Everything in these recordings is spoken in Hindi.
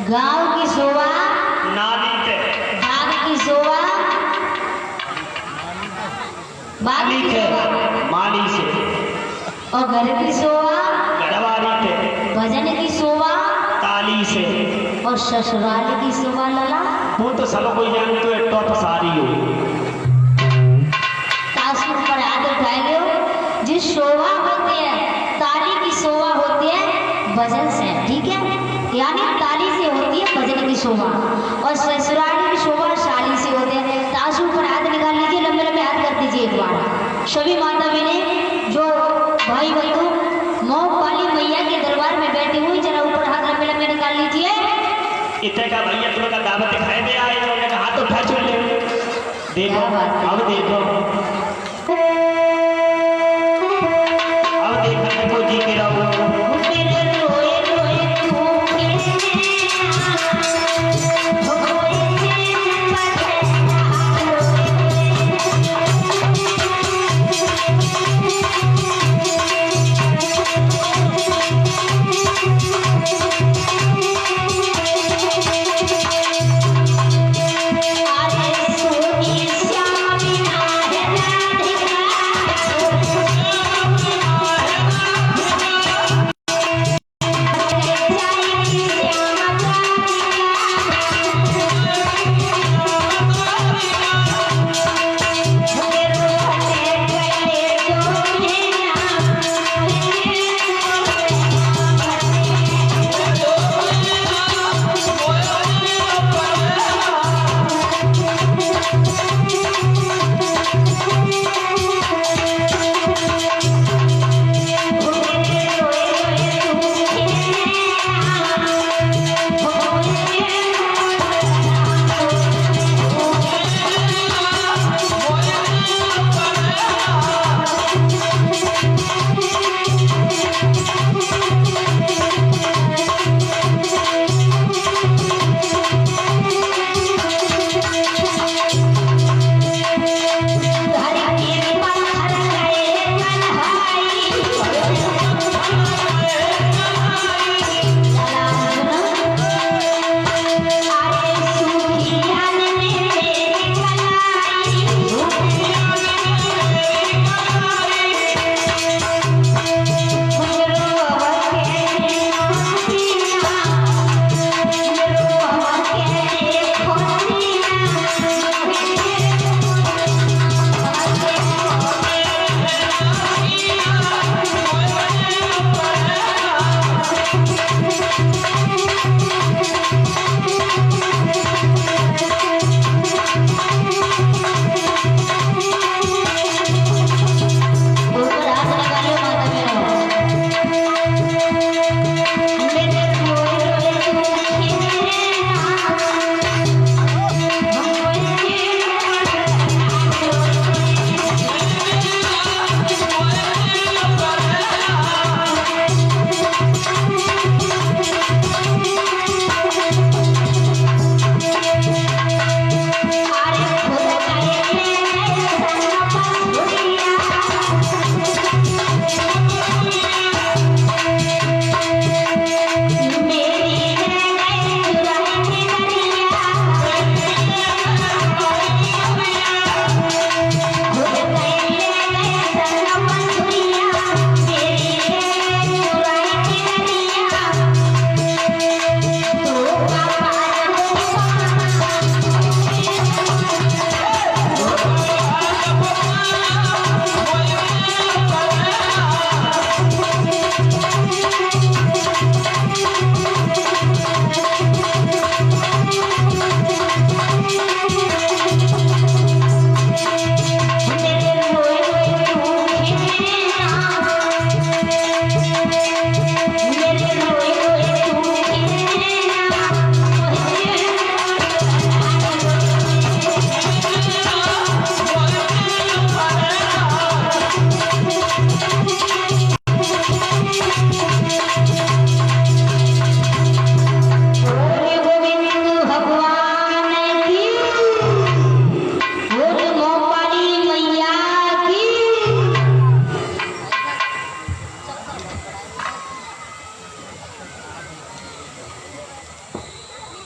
गांव की शोभा नाली पे बाग की शोभा बाग माली की से शोभा माली से और घर की शोभा गढ़वाली पे भजन की शोभा ताली से और ससुराल की शोभा लला वो तो सब कोई जानते हो टॉप सारी हो तासुर पर हाथ उठाए हो जिस शोभा होती है ताली की शोभा होती है भजन से ठीक है यानी ताली से होती है भजन की शोभा और ससुराली की शोभा शाली से होती है तासुर पर हाथ निकाल लीजिए लंबे लंबे हाथ कर दीजिए एक बार सभी माता बहने जो भाई बंधु मोह वाली मैया के दरबार में बैठी हुई जरा ऊपर हाथ लंबे लंबे निकाल लीजिए इतने का भैया तुम्हें का दावत दिखाई दे आए उन्होंने कहा हाथ उठा छोड़ ले देखो अब देखो अब देखो जी के रहो अरे सोनी श्याम विनायक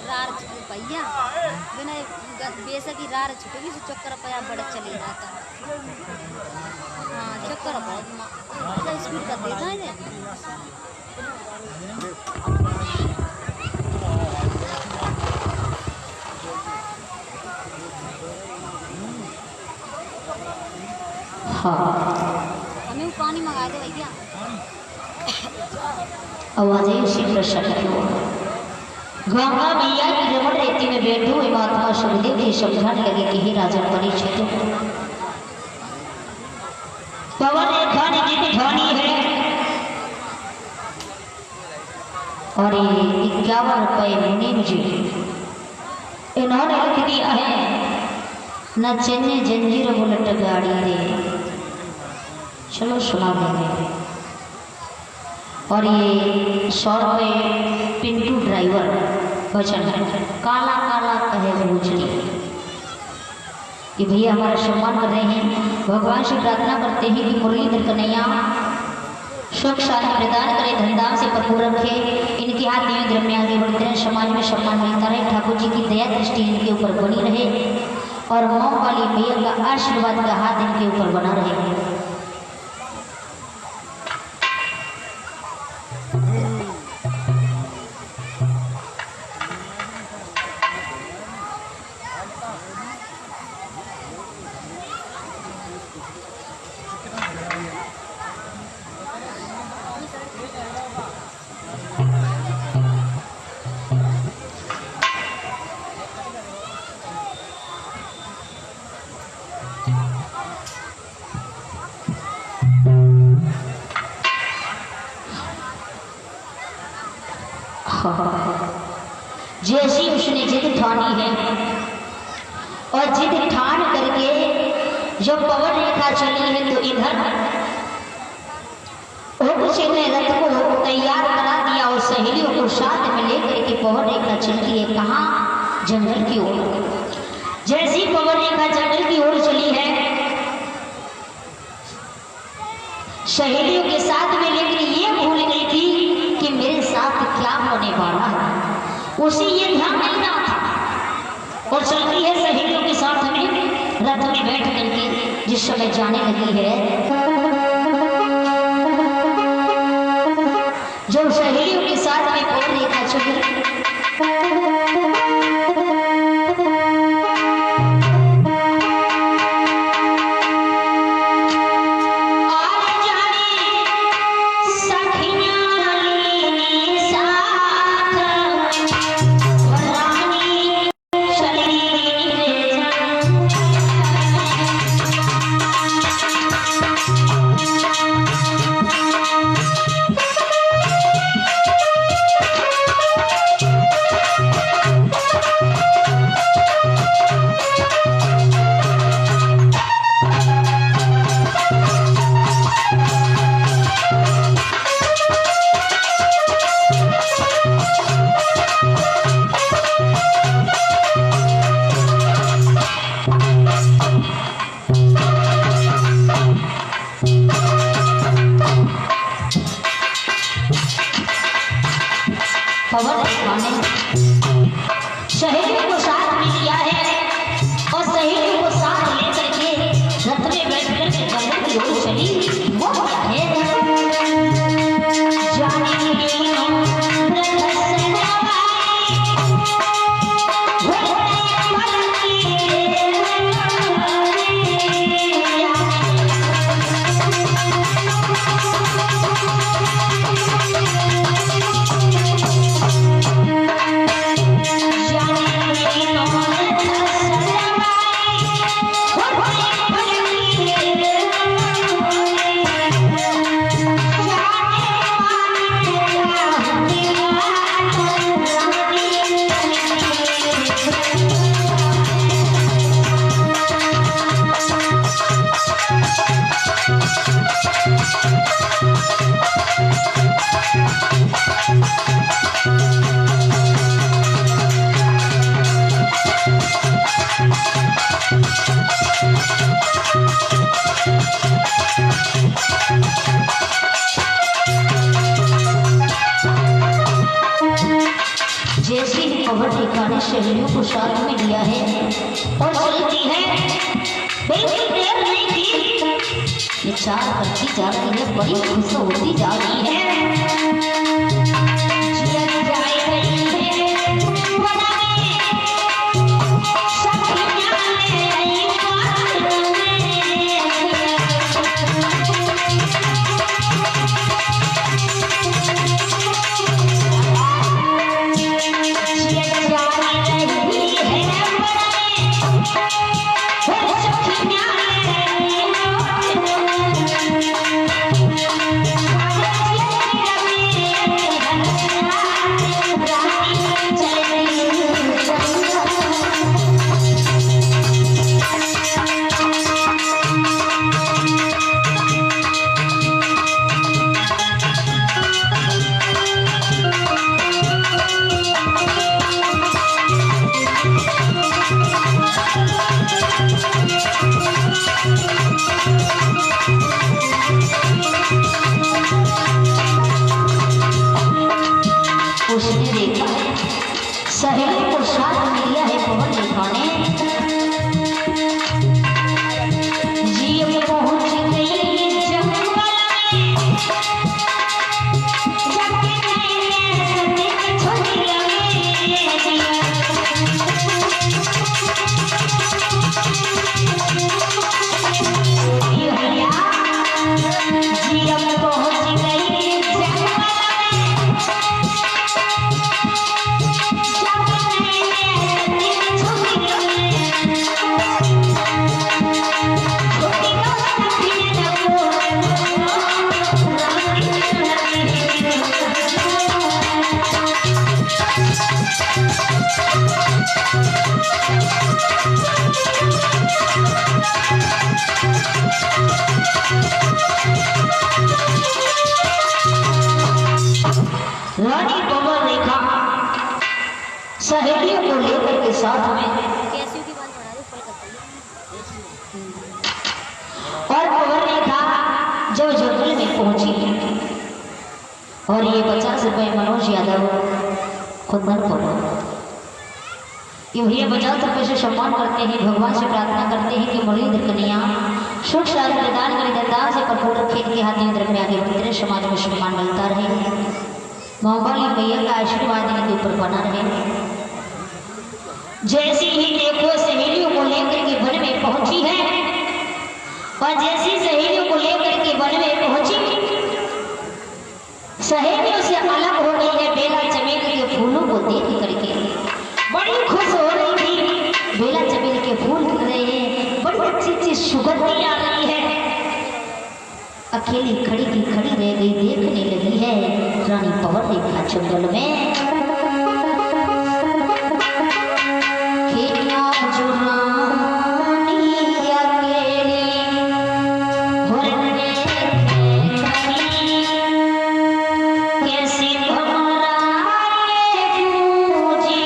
रार भैया बिना बेसकी रार छुटेगी तो चक्कर पया बड़ा चले जाता। हाँ चक्कर बहुत स्पीड कर देता है ये। हाँ हमें पानी मंगा दो भैया। आवाजें उसी प्रश्न गंगा मैया की रमण रेती में बैठे हुए महात्मा सुखदेव जी समझाने लगे कि हे राजन परीक्षित, पवन रेखा निधि ध्वनि है और ये 51 रुपये मुनीम जी इन्होंने लिख दिया है, न चन्ने जंजीर बुलेट गाड़ी रे। चलो सुना देंगे। और ये 100 रुपये पिंटू ड्राइवर भजन है, काला काला कहे भोजली। ये भैया हमारा सम्मान कर रहे हैं। भगवान से प्रार्थना करते हैं कि मुरलीधर कन्हैया सुख शांति प्रदान करे, धनधाम से भरपूर रखे, इनके हाथ में द्रव्य आगे बढ़ते रहे, समाज में सम्मान मिलता रहे, ठाकुर जी की दया दृष्टि इनके ऊपर बनी रहे और मोम वाली मैया का आशीर्वाद का हाथ इनके ऊपर बना रहे। जैसी उसने जिद ठानी है और जिद ठान करके जब पवन रेखा चली है तो इधर ने रथ को तैयार करा दिया और सहेलियों को साथ में लेकर के पवन रेखा चलती है। कहाँ? जंगल की ओर। जैसी पवन रेखा जंगल की ओर चली है सहेलियों के साथ में, लेकिन ये भूल गई थी कि मेरे साथ क्या होने वाला है, उसे ये ध्यान नहीं रहा था और चलती है सहेलियों के साथ में रथ में बैठ करके। जिस समय जाने लगी है जो सहेलियों के साथ में पवन रेखा चली, पवन रेखा ने सहेलियों को साथ में लिया है और सहेलियों को साथ लेकर के रथ में बैठ कर के जंगल की ओर चली। वो क्या है? जाने जैसे ही पवन रेखा ने सहेलियों को साथ में लिया है और चलती है, बिल्कुल देर नहीं की, ये चार बच्ची जा रही है, बड़ी खुश होती जा रही है। उसने देखा सहेली को साथ में लिया है पवन रेखा ने, जीव पहुंच गई जंगल में, जाके नैने छोड़ी जीव पहुंच गई जंगल रानी पवन रेखा सहेलियों को लेकर के साथ में कैसी की बात बना रहे ऊपर करते और पवन रेखा जब जंगल में पहुंची और ये 50 रुपए मनोज यादव कुंदन पड़ो ये 50 रुपए से सम्मान करते हैं, भगवान से प्रार्थना करते हैं कि मुरलीधर कन्या सुख शांति प्रदान करें, दरदार से कर्पूर खेत के हाथ में में आगे बढ़ते समाज में सम्मान मिलता रहे, मोहम्मली मैया का आशीर्वाद इनके ऊपर बना रहे। जैसी ही देखो सहेलियों को लेकर के वन में पहुंची है और जैसी सहेलियों को लेकर के वन में पहुंची, सहेलियों से अलग हो गई है। बेला चमेली के फूलों को देख करके बड़ी खुश हो रही थी। बेला चमेली के फूल खिल रहे हैं, बड़ी अच्छी अच्छी सुगंधी आ रही है। अकेली खड़ी की खड़ी रह गई, देखने लगी है रानी पवन रेखा जंगल में खेलिया जो रानी अकेली भरने खड़ी, कैसी भमराए पूजे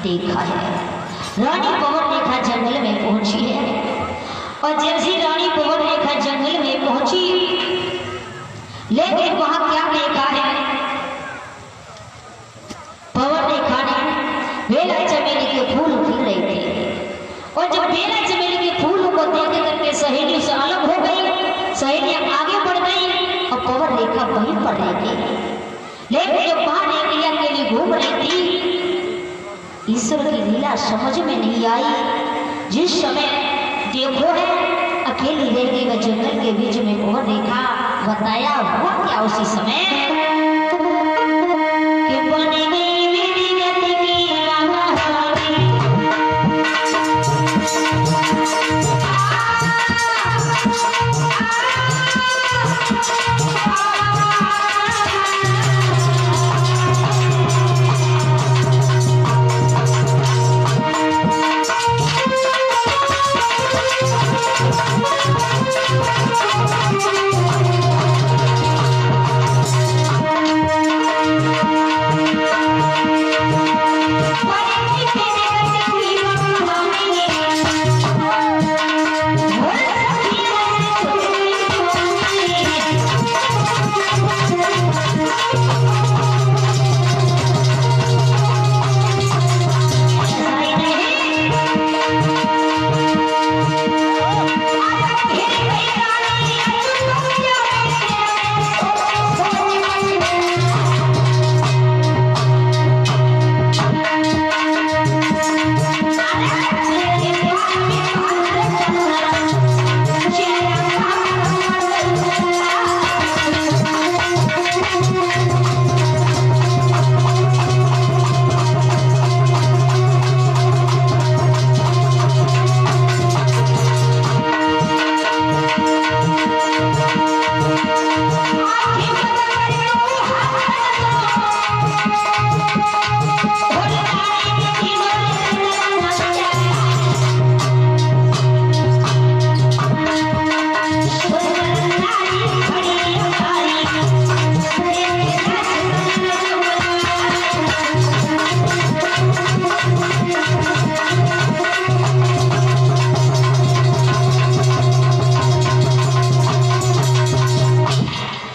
देखा है। रानी पवन रेखा जंगल में पहुंची है और जैसी रानी पवन रेखा जंगल में पहुंची, लेकिन वहां क्या देखा है? पवन रेखा ने बेला चमेली के फूल खिल रहे थे और जब बेला चमेली के फूलों को देख करके सहेली से अलग हो गई, सहेलियां आगे बढ़ गई और पवन रेखा वहीं पर रह गई। लेकिन जब बाहर एक अकेली घूम रही थी, ईश्वर की लीला समझ में नहीं आई। जिस समय देखो है अकेली रह गई वह जंगल के बीच में पवन रेखा, बताया हुआ क्या उसी समय कि बनी गई मेरी गति की रानी।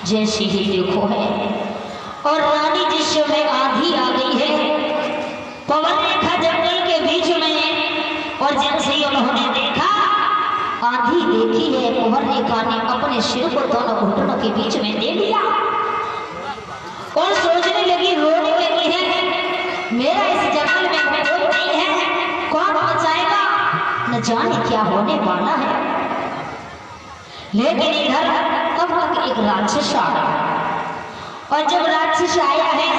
जैसे ही देखो है और रानी जिस समय आंधी आ गई है पवन रेखा जंगल के बीच में, और जैसे ही उन्होंने देखा आंधी देखी है, पवन रेखा ने अपने सिर को दोनों घुटनों के बीच में दे लिया और सोचने लगी, रोने लगी है मेरा इस जंगल में कोई नहीं है, कौन बचाएगा, न जाने क्या होने वाला है। लेकिन इधर तब तक एक राक्षस आ गया और जब राक्षस आया है,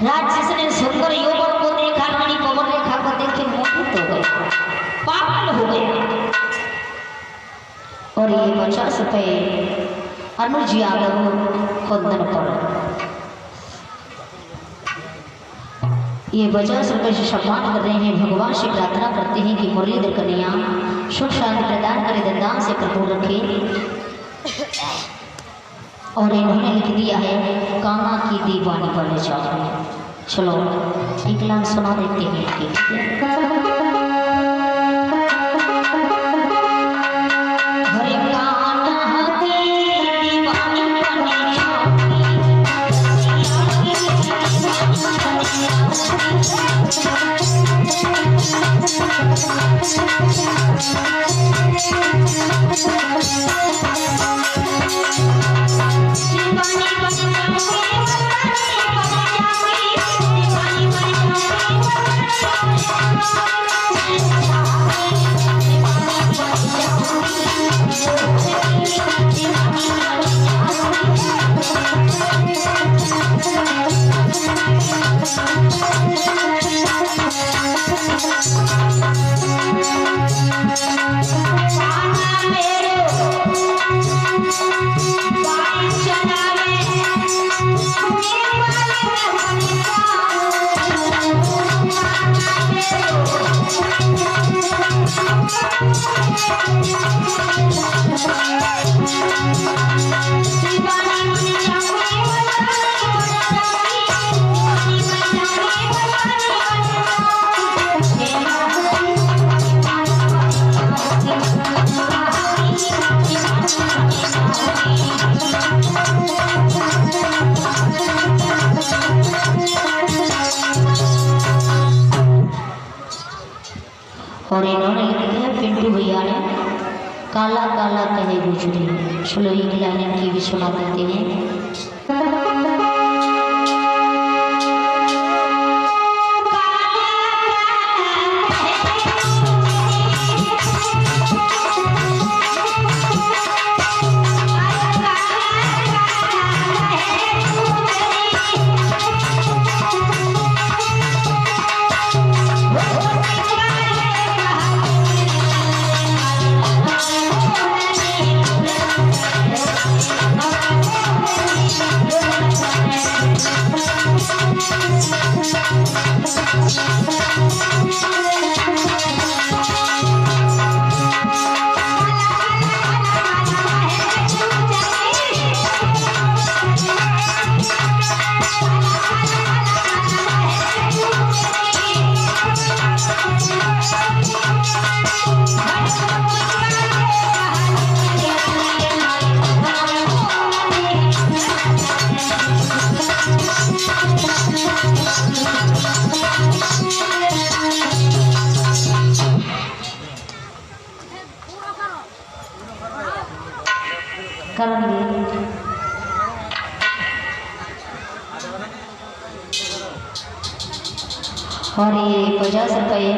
राक्षस ने सुंदर युवक को देखा, रानी पवन रेखा को देख के मोहित हो गया, पागल हो गया। और ये 50 रुपए अनुज यादव खुंदन पर, ये 50 रुपए से सम्मान कर रहे हैं। भगवान से प्रार्थना करते हैं कि मुरलीधर कन्या सुख शांति प्रदान करे, दंदान से प्रभु रखे। और इन्होंने लिख दिया है कामा की दीवानी वाले जाओ। चलो एक लाइन सुना देते हैं। और इन्होंने लिख दिया पिंटू भैया ने, काला काला कहे गुजरी। चलो एक लाइन इनकी भी सुना देते हैं। और ये 50 रुपये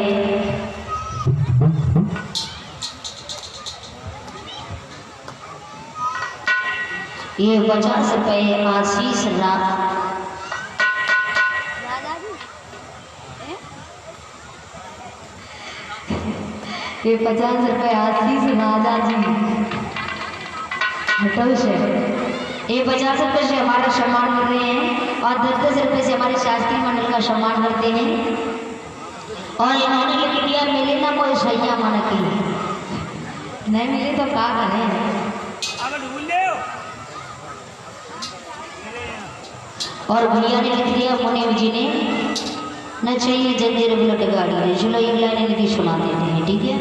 ये 50 रुपये आशीष ये 50 रुपये आशीष राजा जी हटो से। ये 50 रुपये से हमारा सम्मान कर रहे हैं और 10-10 रुपये से हमारे शास्त्री मंडल का सम्मान करते हैं। और इन्होंने लिख दिया मिले ना कोई सैया मन की, नहीं मिले तो क्या करें। और भैया ने लिख दिया मुनीम जी ने, न चाहिए जंजीर बुलेट गाड़ी है। चलो एक लाइन इनकी सुना देते हैं, ठीक है।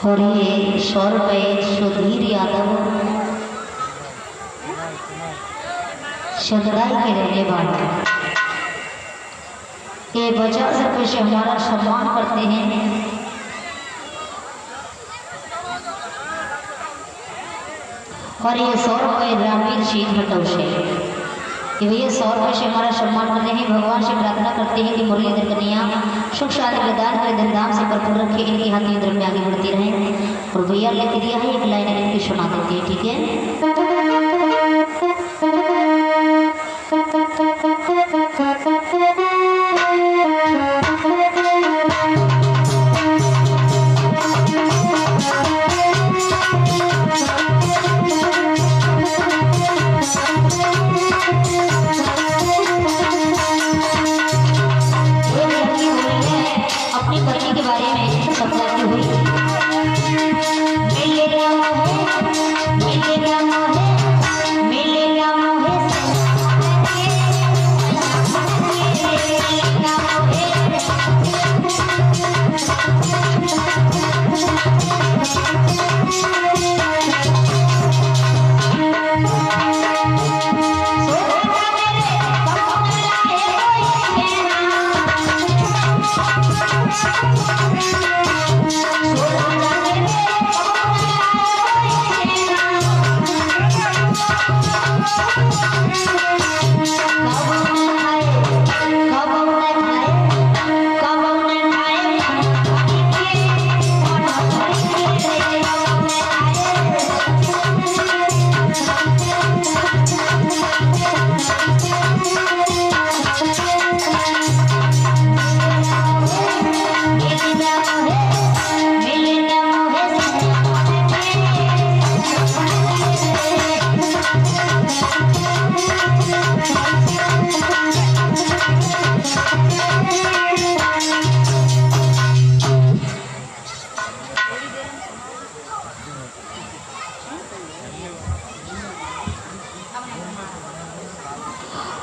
और ये 100 रुपये सुधीर यादव चंद्राई के रहने वाले, ये 50 रुपये से हमारा सम्मान करते हैं। और ये 100 रुपये रामवीर सिंह हटो से, कि भैया 100 रुपये से हमारा सम्मान करते हैं। भगवान से प्रार्थना करते हैं कि मुरलीधर कन्या सुख शांति प्रदान करे, धनधाम से भरपूर रखे, इनकी हाथी उधर में आगे बढ़ती रहे। और भैया लिख दिया है, एक लाइन इनकी सुना देते हैं, ठीक है।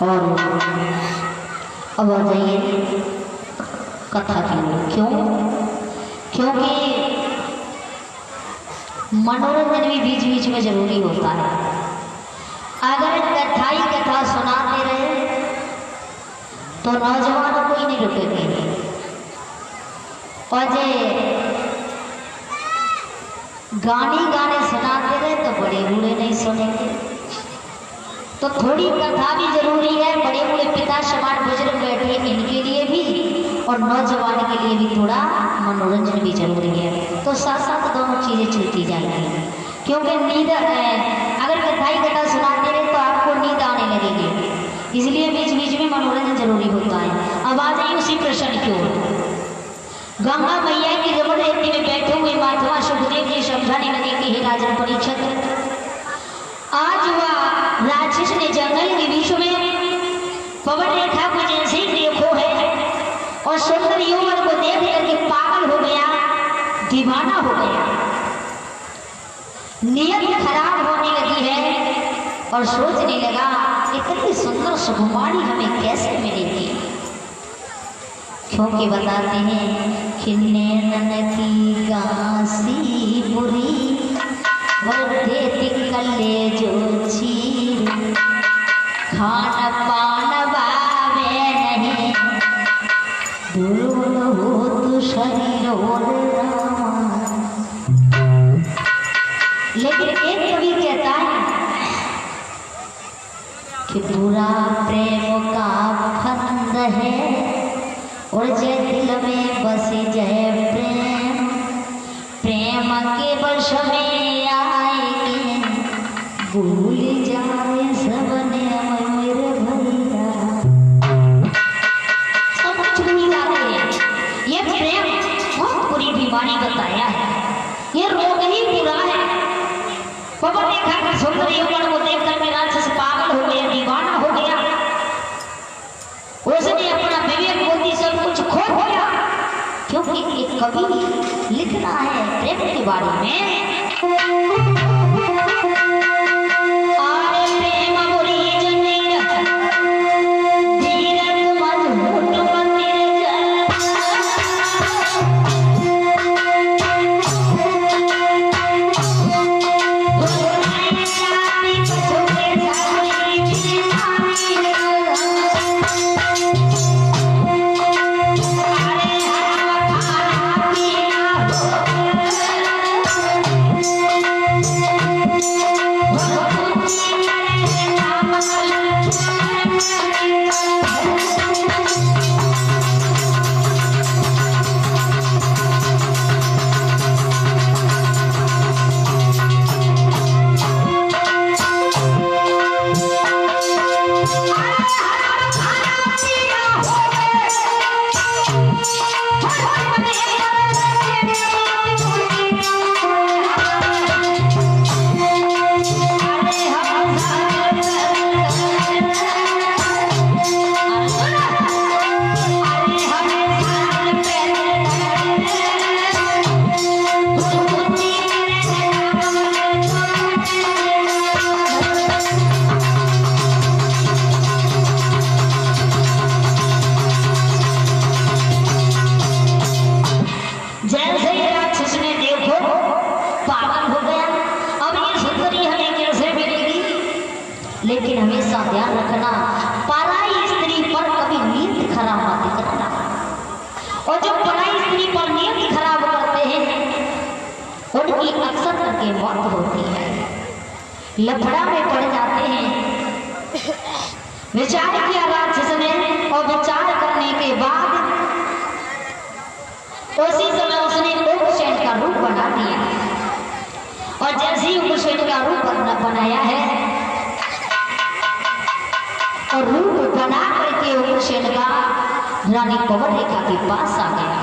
और अब आ जाइए कथा की ओर। क्यों? क्योंकि मनोरंजन भी बीच बीच में जरूरी होता है। अगर कथा ही कथा सुनाते रहे तो नौजवानों को ही नहीं रुकेंगे, और जे गाने सुनाते रहे तो बड़े बूढ़े नहीं सुनेंगे। तो थोड़ी कथा भी जरूरी है। बड़े बूढ़े पिता समान बुजुर्ग बैठे इनके लिए भी, और नौजवान के लिए भी थोड़ा मनोरंजन भी जरूरी है। तो साथ साथ दोनों चीजें चलती जाएंगी। क्योंकि नींद अगर कथा ही कथा सुनाते रहे तो आपको नींद आने लगेगी, इसलिए बीच बीच में मनोरंजन जरूरी होता है। अब आ जाइए उसी प्रश्न की ओर। गंगा मैया की जबरदस्ती में बैठे हुए महात्मा सुखदेव जी समझाने लगे कि हे राजन परीक्षित, आज वह राक्षस ने जंगल के बीच में पवन रेखा को जैसे ही देखो है और सुंदर युवक को देख करके पागल हो गया, दीवाना हो गया। नियत खराब होने लगी है और सोचने लगा इतनी सुंदर सुकुमारी हमें कैसे मिलेगी। क्योंकि बताते हैं कि नैनन की गासी बुरी वर्धे तिकले जो चीर, खान पान बावे नहीं दुर्बल हो तो शरीर और रामा। लेकिन एक कवि कहता है कि बुरा प्रेम का फंद है और जय दिल में बसे जय प्रेम, प्रेम के वश में आएंगे भूल जाए सबने मेरे भैया। सब कुछ भूल जाते हैं। ये प्रेम बहुत बुरी बीमारी बताया है, ये रोग ही बुरा है। पवन रेखा का सुंदर युवक को देखकर के राक्षस पागल हो गया, दीवाना हो गया। उसने अपना विवेक बुद्धि सब कुछ खो दिया। क्योंकि एक कवि लिख रहा है प्रेम के बारे में। लेकिन हमेशा ध्यान रखना, पराई स्त्री पर कभी नीयत खराब मत करना। और जो पराई स्त्री पर नीयत खराब करते हैं उनकी अक्सर करके मौत होती है, लफड़ा में पड़ जाते हैं। विचार किया राक्षस ने, और विचार करने के बाद उसी समय उसने उग्रसेन का रूप बना दिया। और जैसे ही उग्रसेन का रूप बनाया है और रूप बना करके उग्रसेन का रानी पवन रेखा के पास आ गया।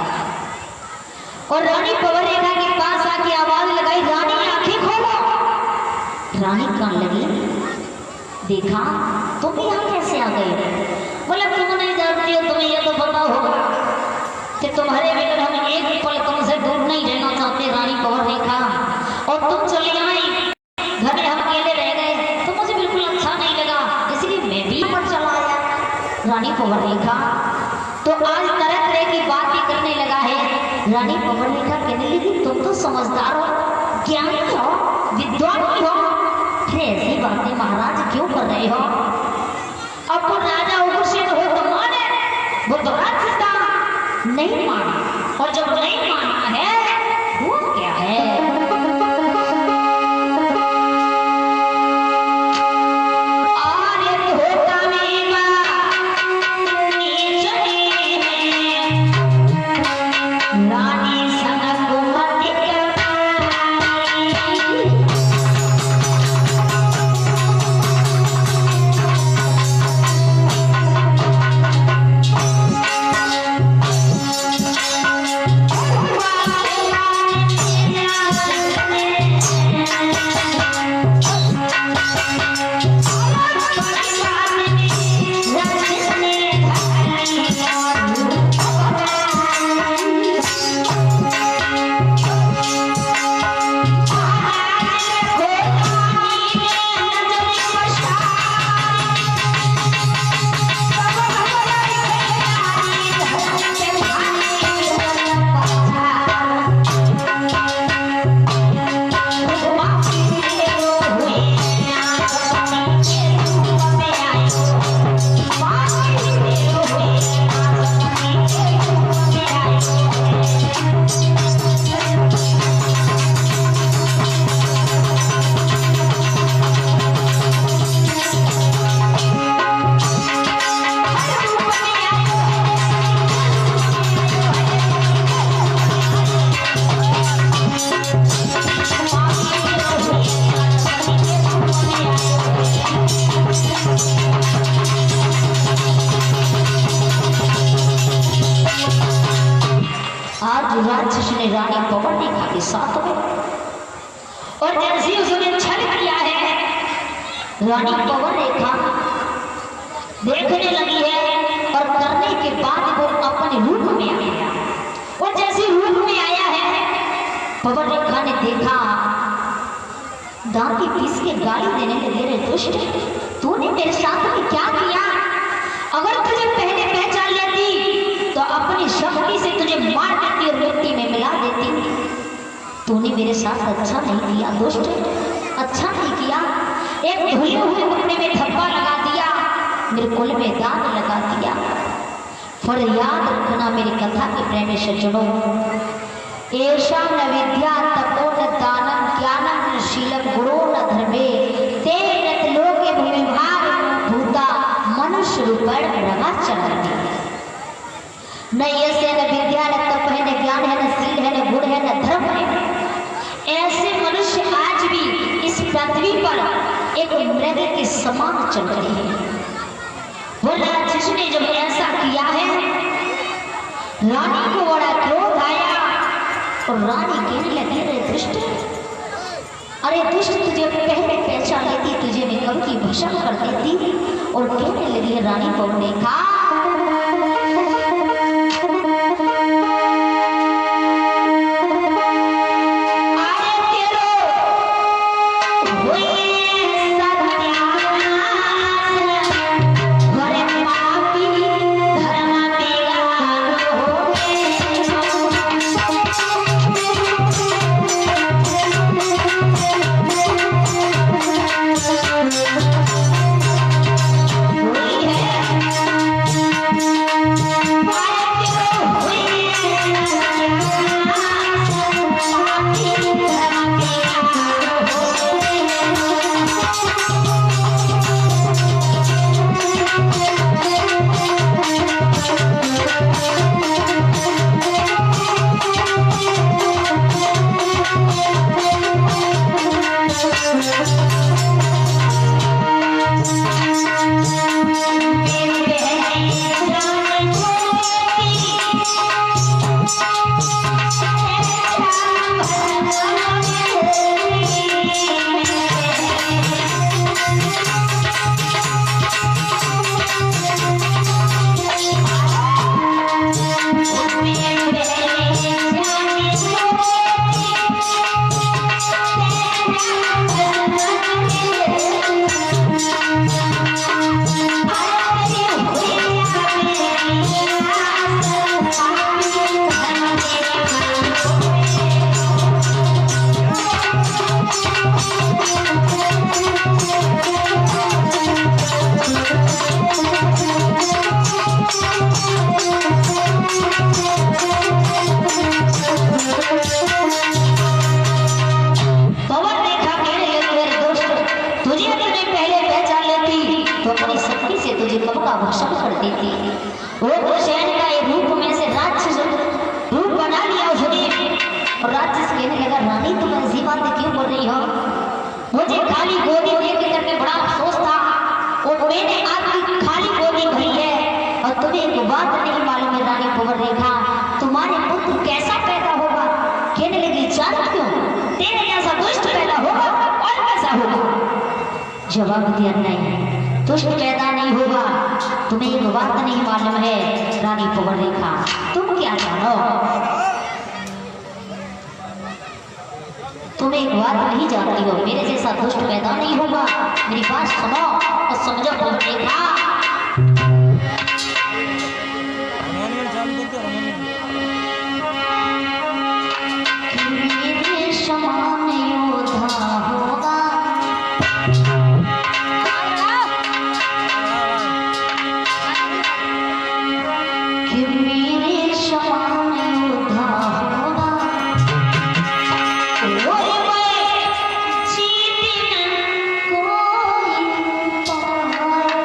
और रानी पवन रेखा के पास आके आवाज लगाई, रानी आंखें खोलो। रानी कान लगी, देखा तुम यहाँ कैसे आ गए? बोला तुम नहीं जानती हो, तुम्हें यह तो पता होगा कि तुम्हारे बिना हम एक पल तुमसे दूर नहीं रहना चाहते रानी पवन रेखा। और तुम चली आई, घर में हम अकेले रह गए तो मुझे बिल्कुल अच्छा नहीं लगा, इसलिए मैं भी पर चला आया। पवन रेखा तो आज तरह तरह की बातें करने लगा है। रानी पवन रेखा कहने लगी तुम तो समझदार हो, ज्ञानी हो, विद्वान हो, फिर ऐसी बातें महाराज क्यों कर रहे हो? अब तो राजा उग्रसेन हो तो माने, वो तो राक्षस था, नहीं माना, और जब नहीं माना है वो क्या है? राक्षस ने रानी पवन रेखा के साथ में और जैसे उसने छल किया है, रानी पवन रेखा देखने लगी है और करने के बाद वो अपने रूप में आया। और जैसे रूप में आया है, पवन रेखा ने देखा, दांती पीस के गाली देने लगे, रे दुष्ट, तूने मेरे साथ में क्या किया? अगर तुझे पहले पहचान लेती तो अपनी शक्ति से तुझे मार देती और मिट्टी में मिला देती। तूने मेरे साथ अच्छा नहीं किया दुष्ट, अच्छा नहीं किया। एक धुले हुए कपड़े में धब्बा लगा दिया, मेरे कुल में दाग लगा दिया। पर याद रखना मेरी कथा के प्रेमी सज्जनों, एषा न विद्या तपो न दानम ज्ञानम न शीलम गुरो न धर्मे तेन लोके भूमिभाग भूता मनुष्य रूपेण प्रभाचरति। न यस्य न विद्या न तप है, न ज्ञान है, न शील है, न गुण है, न धर्म है। ऐसे मनुष्य आज भी इस पृथ्वी पर एक मृग के समान चल रहे हैं। बोला जिसने जब ऐसा किया है, रानी को बड़ा क्रोध आया और रानी कहने लगी, रे दुष्ट, अरे दुष्ट, तुझे पहले पहचान लेती तुझे मैं कब की भस्म कर देती। और कहने लगी रानी पवन रेखा, अपनी शक्ति से तुझे कब का भक्षण कर देती। वो हुसैन का एक रूप में से राक्षस रूप बना लिया उसने, और राक्षस कहने लगा रानी तुम ऐसी बात क्यों बोल रही हो, मुझे खाली गोदी देख करके बड़ा अफसोस था और मैंने आपकी खाली गोदी भरी है, और तुम्हें एक बात नहीं मालूम है रानी कुंवर रेखा, तुम्हारे पुत्र कैसा पैदा होगा। कहने लगी जान क्यों, तेरे जैसा दुष्ट पैदा होगा और कैसा होगा। जवाब दिया नहीं, दुष्ट पैदा नहीं होगा, तुम्हें एक बात नहीं मालूम है रानी कुंवर रेखा, तुम क्या जानो, तुम एक बात नहीं जानती हो, मेरे जैसा दुष्ट पैदा नहीं होगा। मेरी बात सुनो और समझो कुंवर रेखा। मेरे समान योद्धा होगा, कि मेरे समान योद्धा होगा, कोई मैं जीत न कोई पाएगा।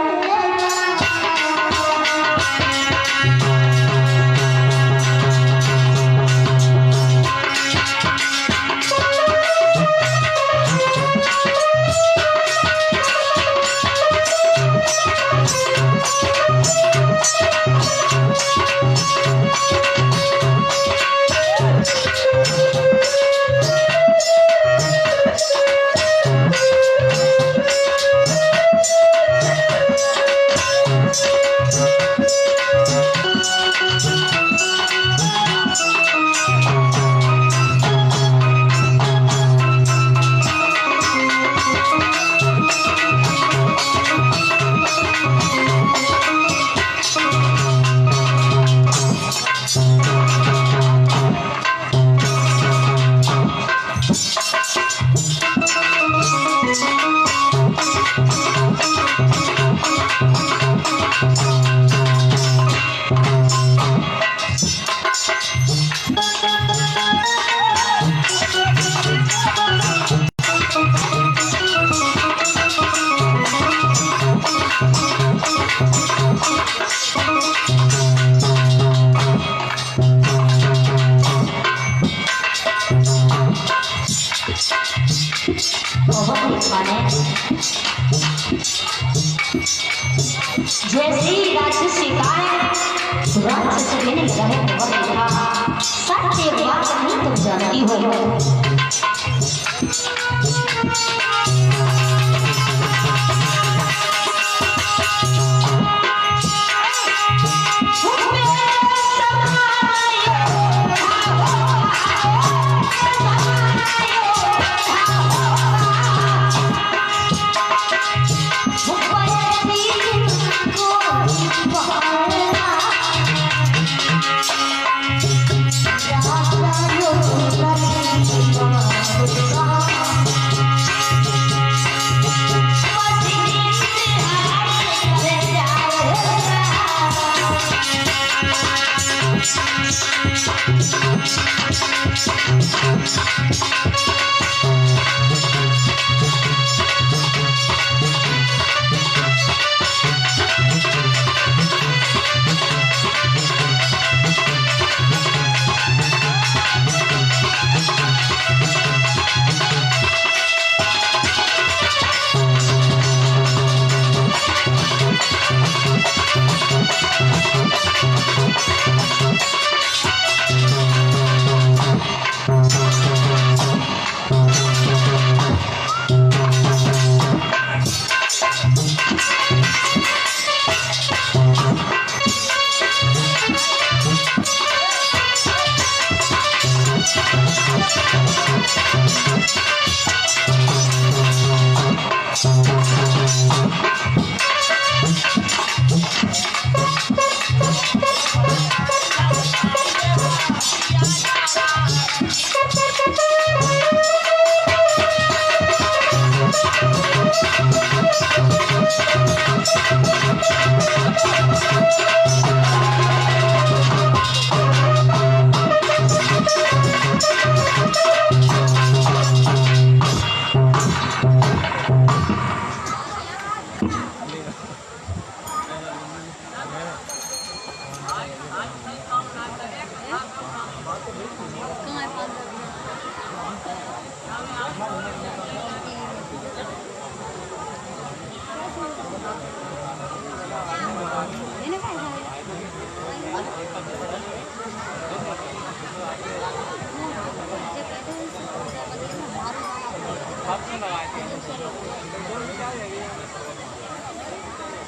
जैसी राक्षस शिकार राक्षस कहने लगा है कुंवर रेखा, सच एक बात नहीं तुम जानती हो,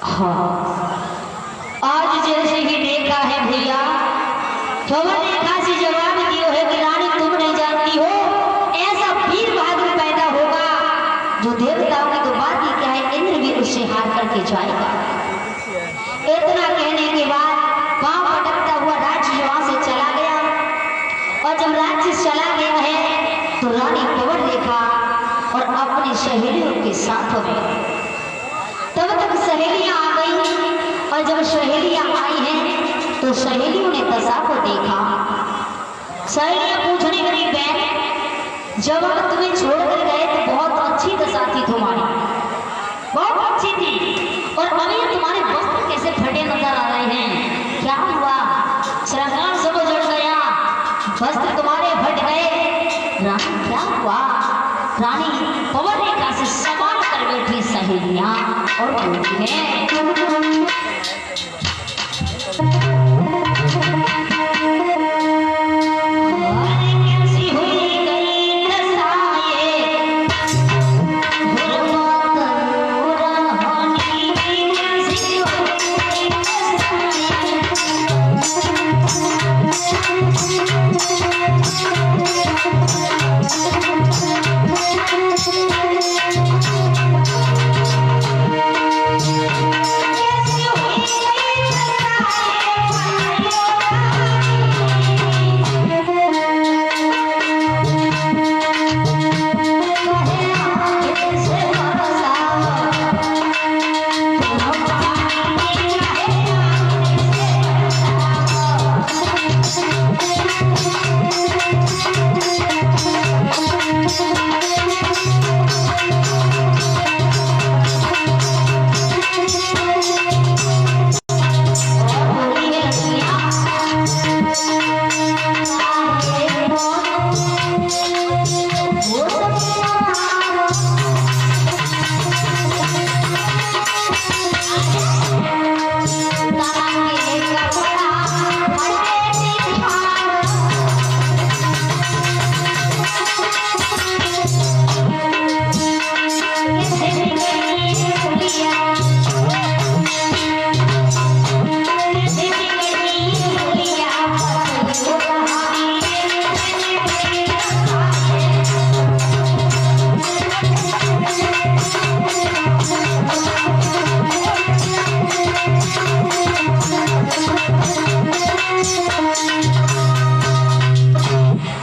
हाँ, आज जैसे ही देखा है भैया, खबर देखा से जवाब दियो है कि रानी तुम नहीं जानती हो, ऐसा वीर बहादुर पैदा होगा जो देवताओं की तो बात ही क्या है, इंद्र भी उससे हार करके जाएगा। इतना कहने के बाद पांव पटकता हुआ राज्य वहां से चला गया, और जब राज्य चला गया है तो रानी खबर देखा और अपनी सहेलियों के साथ में, तब तक सहेलियां आ गई, और जब सहेलियां आई हैं तो सहेलियों ने दशा को देखा। सहेलियां पूछने लगी, बहन जब हम तुम्हें छोड़कर गए तो बहुत अच्छी दशा थी तुम्हारी, बहुत अच्छी थी, और अभी तुम्हारे वस्त्र कैसे फटे नजर आ रहे हैं, क्या हुआ? श्रृंगार सब उजड़ गया, वस्त्र तुम्हारे फट गए, रानी क्या हुआ? रानी पवन रेखा से सवाल कर बैठी सहेलियां और बोलती है,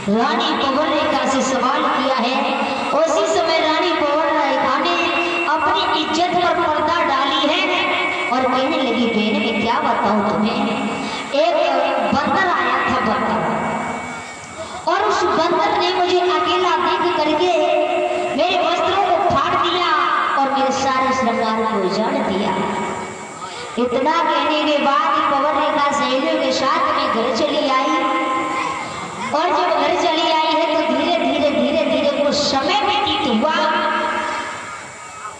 रानी पवन रेखा से सवाल किया है। उसी समय रानी पवन रेखा ने अपनी इज्जत पर पर्दा डाली है और कहने लगी, बहन मैं क्या बताऊं तुम्हें, एक बंदर आया था बंदर, और उस बंदर ने मुझे अकेला देख करके मेरे वस्त्रों को फाड़ दिया और मेरे सारे श्रृंगार को उजाड़ दिया। इतना कहने के बाद पवन रेखा सहेलियों के साथ में घर चली आई, और जब घर चली आई है तो धीरे धीरे कुछ समय व्यतीत हुआ,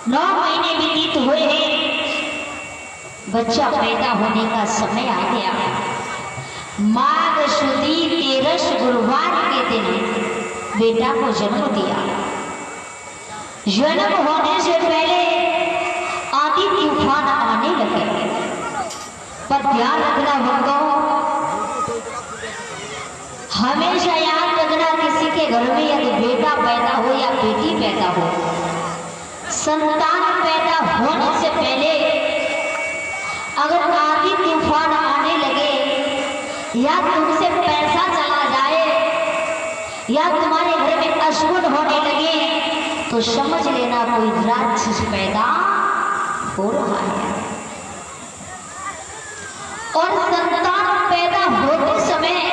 9 महीने व्यतीत हुए हैं, बच्चा पैदा होने का समय आ गया। माघ शुदी 13 गुरुवार के दिन बेटा को जन्म दिया। जन्म होने से पहले आंधी तूफान आने लगे, पर ध्यान रखना भक्तों, हमेशा याद रखना, किसी के घर में यदि बेटा पैदा हो या बेटी पैदा हो, संतान पैदा होने से पहले अगर आंधी तूफान आने लगे, या तुमसे पैसा चला जाए, या तुम्हारे घर में अशुभ होने लगे, तो समझ लेना कोई राक्षस पैदा हो रहा है। और संतान पैदा होते समय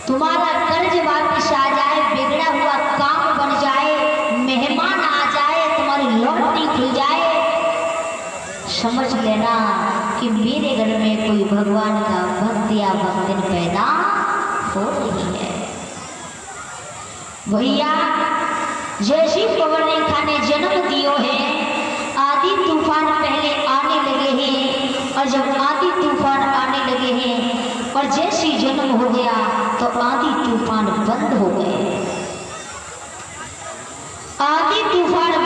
तुम्हारा कर्ज वापिस आ जाए, बिगड़ा हुआ काम बन जाए, मेहमान आ जाए, तुम्हारी लॉटरी खुल जाए, समझ लेना कि मेरे घर में कोई भगवान का भक्त या भक्तिन पैदा हो रही है। भैया जैसी पवन रेखा ने जन्म दियो है, आंधी तूफान पहले आने लगे हैं, और जब आंधी तूफान आने लगे हैं और जैसी जन्म हो गया तो आंधी तूफान बंद हो गए। आंधी तूफान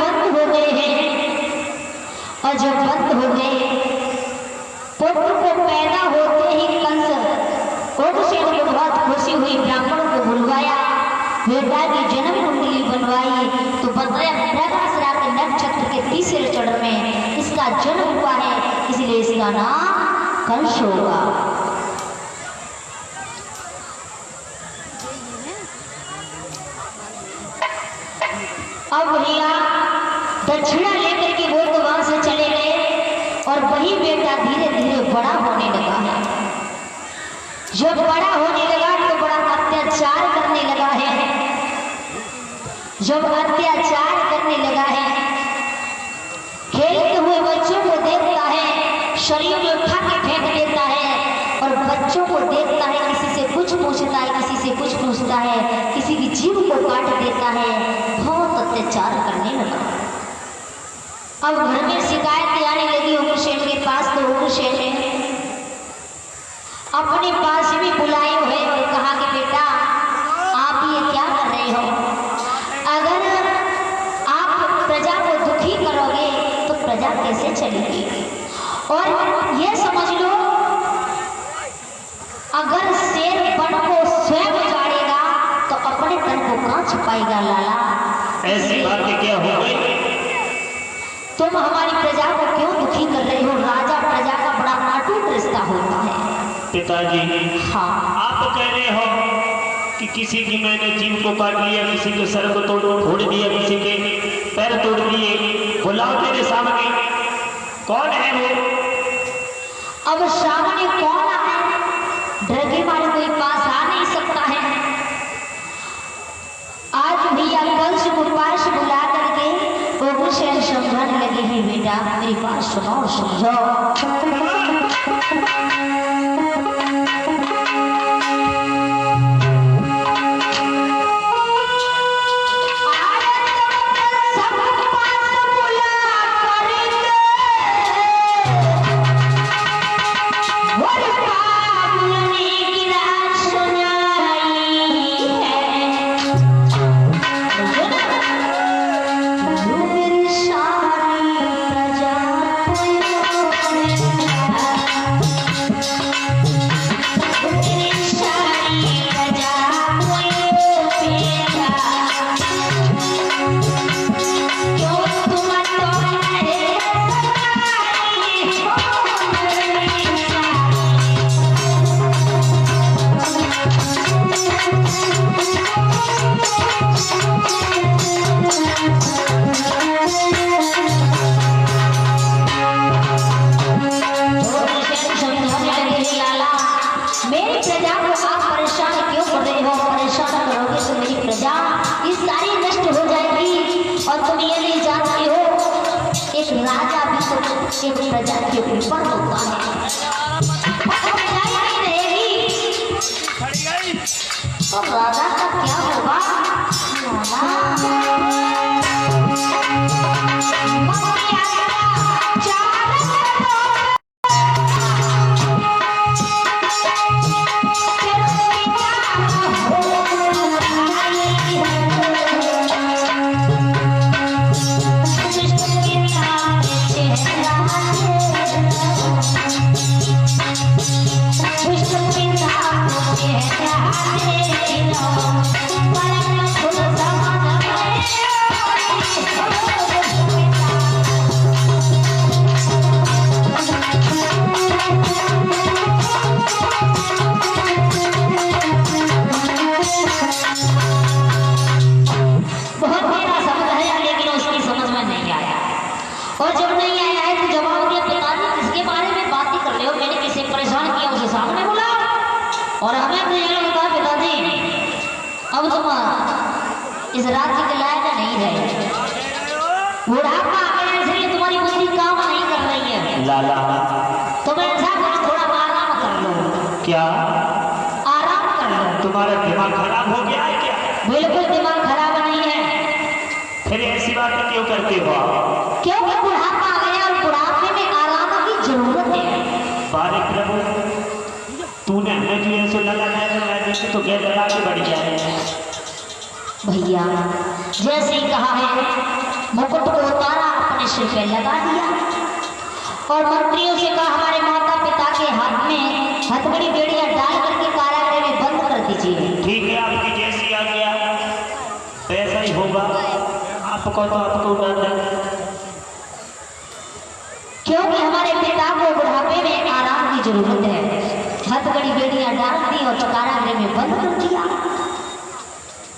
नाम कंस होगा। अब भैया दक्षिणा लेकर के वो तो वहां से चले गए और वही बेटा धीरे धीरे बड़ा होने लगा है। जब बड़ा होने लगा तो बड़ा अत्याचार करने लगा है। जब अत्याचार करने लगा है, खेलते हुए बच्चों को देखता है, शरीर में उठा के फेंक देता है और बच्चों को देखता है, किसी से कुछ पूछता है, किसी से कुछ पूछता है, किसी की जीभ को काट देता है। बहुत अत्याचार करने लगा। अब घर में शिकायत आने लगी उग्रसेन के पास, तो उग्रसेन ने अपने पास भी बुलाए हुए और कहा कि बेटा आप ये क्या कर रहे हो? अगर आप प्रजा को दुखी करोगे तो प्रजा कैसे चलेगी? और ये समझ लो, अगर शेर बन को स्वयं उजाड़ेगा तो अपने तन को कहां छुपाएगा लाला? ऐसी बातें क्या हो गई? तुम हमारी प्रजा को क्यों दुखी कर रहे हो? राजा प्रजा का बड़ा अटूट रिश्ता होता है। पिताजी, हाँ, आप कह रहे हो कि किसी की मैंने जीभ को काट लिया, किसी के सर को फोड़ दिया, किसी के पैर तोड़ दिए। बुलाओ तेरे सामने, कौन है वो? अब सामने कौन है? डर के मारे कोई पास आ नहीं सकता है। आज भैया कंस को पास बुला करके उग्रसेन समझाने लगे हैं, बेटा मेरी बात सुनो और समझो। एक प्रजा के ऊपर होता है, तो राजा का क्या होगा? और हमें तो ये लोग कहा पिताजी अब तुम इस राज्य के लायक नहीं रहे, बुढ़ापा आ गया इसलिए तुम्हारी बुद्धि काम नहीं कर रही है। लाला, तुम ऐसा करो, थोड़ा आराम कर लो। क्या आराम कर लो? तुम्हारा दिमाग खराब हो गया है क्या? बिल्कुल दिमाग खराब नहीं है। फिर ऐसी बातें क्यों करते हो? क्योंकि बुढ़ापा आ गया और बुढ़ापे में आराम की जरूरत है। बारे प्रभु, तूने हमें भी ऐसे लगाया तो क्या लगा के बढ़ जाए? भैया जैसे ही कहा है, मुकुट को उतारा, अपने सिर पे लगा दिया और मंत्रियों से कहा हमारे माता पिता के हाथ में हथकड़ी बेड़ियां डाल करके कारागृह में बंद कर दीजिए। ठीक है, आपकी जैसी आज्ञा वैसा ही होगा। आपको तो आपको डर है, क्योंकि हमारे पिता को बुढ़ापे में बंद कर दिया।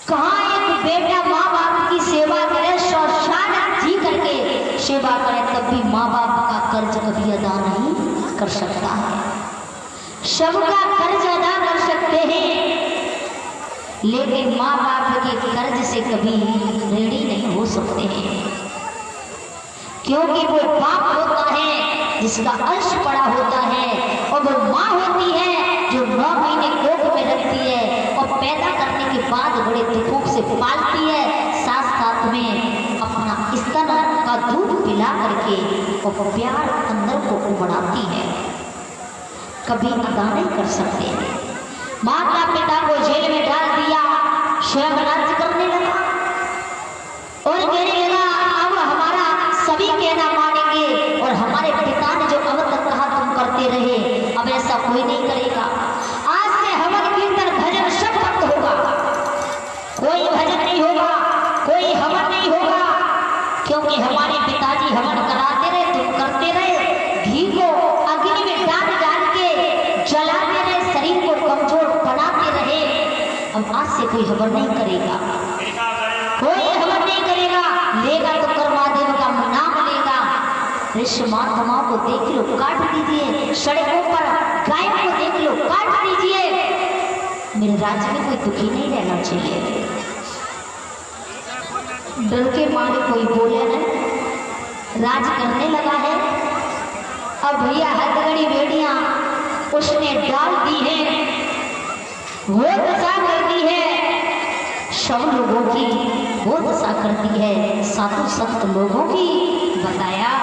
कहाँ एक बेटा माँ बाप की सेवा करे, शौचालय जी करके सेवा करे, तब भी माँ बाप का कर्ज कभी अदा नहीं कर सकता है। सबका कर्ज अदा कर सकते हैं, लेकिन माँ बाप के कर्ज से कभी ऋणी नहीं हो सकते हैं, क्योंकि वो बाप होता है जिसका अंश पड़ा होता है, और वो माँ होती है जो 9 महीने कोख में रखती है और पैदा करने के बाद बड़े दुखों से पालती है, साथ साथ में अपना स्तन का दूध पिला करके और प्यार अंदर को बढ़ाती है, कभी अदा नहीं कर सकते। माता पिता को जेल में डाल दिया, स्वयं राज्य करने लगा और कहने लगा अब हमारा सभी कहना मानेंगे, और हमारे पिता ने जो अब तक कहा तुम करते रहे, अब ऐसा कोई नहीं करेगा। आज से हवन कीर्तन भजन सब बंद होगा, कोई भजन नहीं होगा, कोई हवन नहीं होगा, क्योंकि हमारे पिताजी हवन कराते रहे, तुम करते रहे, घी को अग्नि में डाल डाल के जलाते रहे, शरीर को कमजोर बनाते रहे। अब आज से कोई हवन नहीं करेगा, कोई हवन नहीं करेगा, लेगा तो कर्मादेव का नाम लेगा। ऋषि महात्माओं को देख लो, काट दीजिए, सड़कों पर गाय को देख लो, काट दीजिए। मेरे राज्य में कोई दुखी नहीं रहना चाहिए। डर के मारे कोई बोले नहीं, राज करने लगा है। अब भैया हथकड़ी बेड़ियां उसने डाल दी है, वो दशा कर दी है, सब लोगों की वो दशा करती है, साधु संत लोगों की बताया।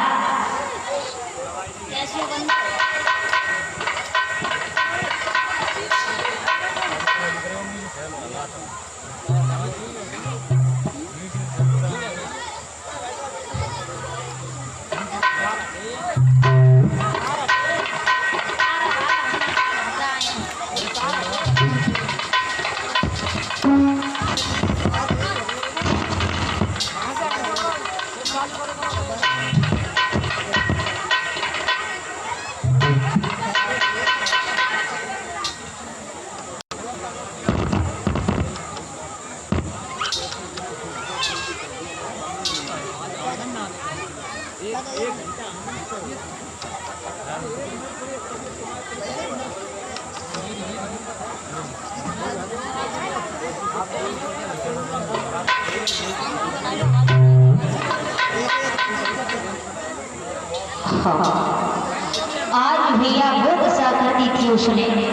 आज भैया वो दशा कर दी थी उसने कि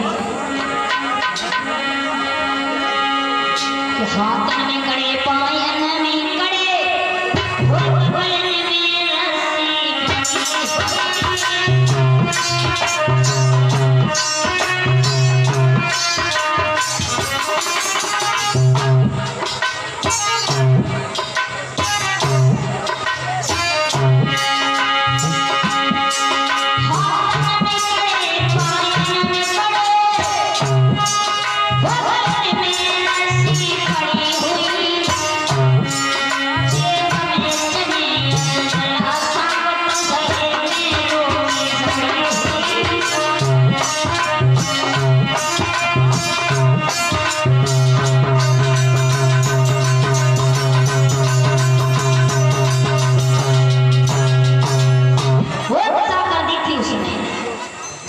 हाथन में कड़े, पायन में कड़े, बगल में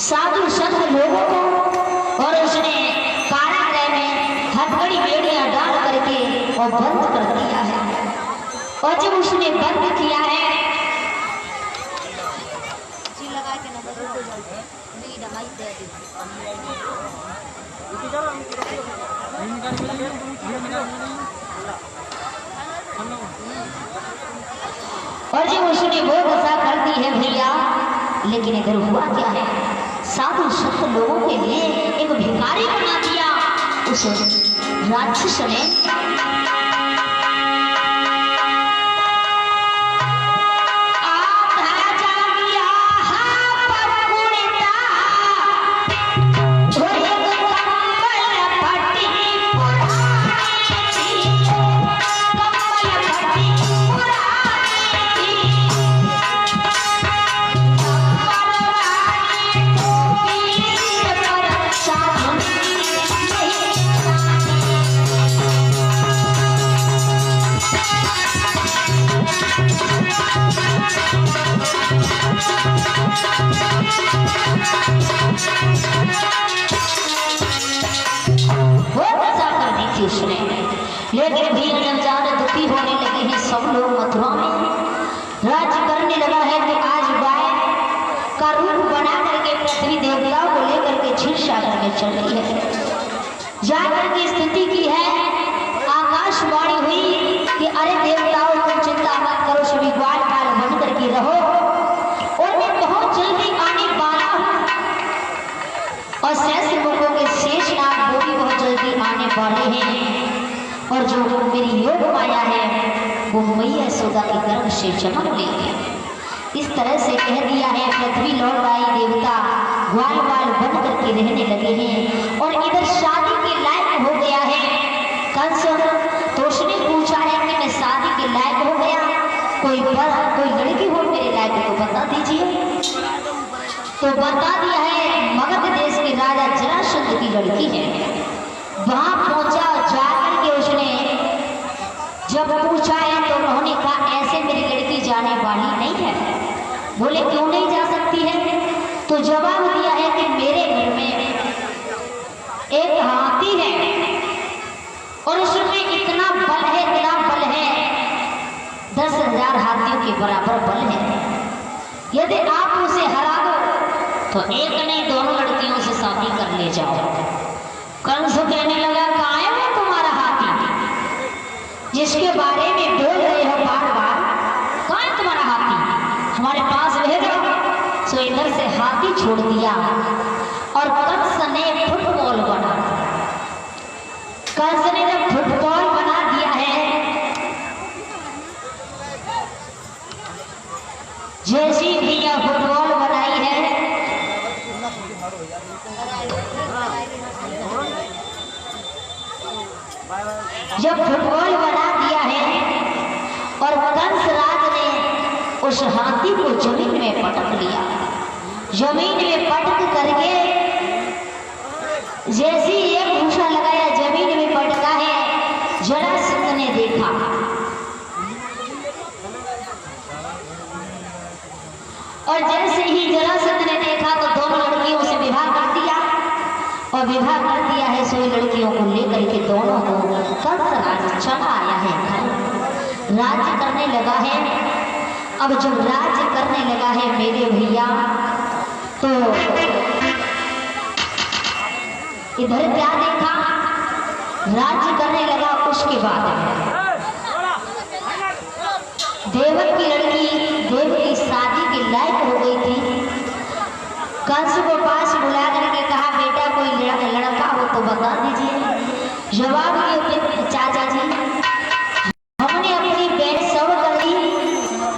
साधु संत लोगों को, और उसने कारागृह में हथकड़ी बेड़ियां डाल करके और बंद कर दिया है। और जब उसने बंद किया है, लगा के ना नहीं दवाई दे दी। और जब उसने वो दशा कर दी है भैया, लेकिन इधर हुआ क्या है, साधु संत लोगों के लिए एक भिखारी बना दिया उस राक्षस ने। उसने, लेकिन भी अनजान दुखी होने लगे हैं सब लोग मथुरा में। राज्य करने लगा है कि आज गाय का रूप बना करके पृथ्वी देवताओं को लेकर के क्षीर सागर में चल रही है। जाकर की स्तुति की है, आकाशवाणी हुई कि अरे देवताओं तुम चिंता मत करो, सभी ग्वाल बाल बन करके रहो और मैं बहुत जल्दी आने वाला हूँ। और सहस्त्र मुखों के शेषनाग वो भी बहुत जल्दी आने वाले हैं और जो मेरी योग माया है वो मैया यशोदा के गर्भ से जन्म लेंगे। इस तरह से कह दिया है। पृथ्वी लौट आई, देवता ग्वाल बाल बन करके रहने लगे हैं और इधर शादी के लायक हो गया है कंस। तो उसने पूछा है कि मैं शादी के लायक हो गया, कोई लड़की हो मेरे लायक तो बता दीजिए। तो बता दिया है मगध देश के राजा जरासंध की लड़की है। वहां पहुंचा, जाकर के उसने जब पूछा है तो उन्होंने कहा ऐसे मेरी लड़की जाने वाली नहीं है। बोले क्यों नहीं जा सकती है? तो जवाब दिया है कि मेरे घर में एक हाथी है और उसमें इतना बल है, 10,000 हाथियों के बराबर बल है। यदि आप उसे हरा दो तो एक नहीं दोनों लड़कियों से शादी कर ले जाओ। कंस कहने लगा कहाँ है वो तुम्हारा हाथी जिसके बारे में बोल रहे हो बार बार? कहाँ है तुम्हारा हाथी? हमारे पास भेज दो। सो इधर से हाथी छोड़ दिया और कंस ने फुटबॉल बना। कंस ने जब फुटबॉल बना दिया है, जैसी भी यह फुटबॉल बनाई है, जब फुटबॉल बना दिया है और कंस राज ने उस हाथी को जमीन में पटक लिया। जमीन में पटक करके जैसी ये भूसा लगाया जमीन में पटका है, जरासंध ने देखा और जैसे ही जरासंध ने देखा तो दोनों लड़कियों से विवाह कर दिया और विवाह कर दिया है। सभी लड़कियों को लेकर के दोनों को कंस राज चला आया है घर, राज्य करने लगा है। अब जब राज्य करने लगा है मेरे भैया, तो इधर क्या देखा, राज्य करने लगा। उसके बाद देवक की लड़की देव की शादी के लायक हो गई थी। कंस को पास बुला करके कहा बेटा कोई लड़का हो तो बता दीजिए। जवाब दिए चाचा जी हमने अपनी बेटी सब कर दी,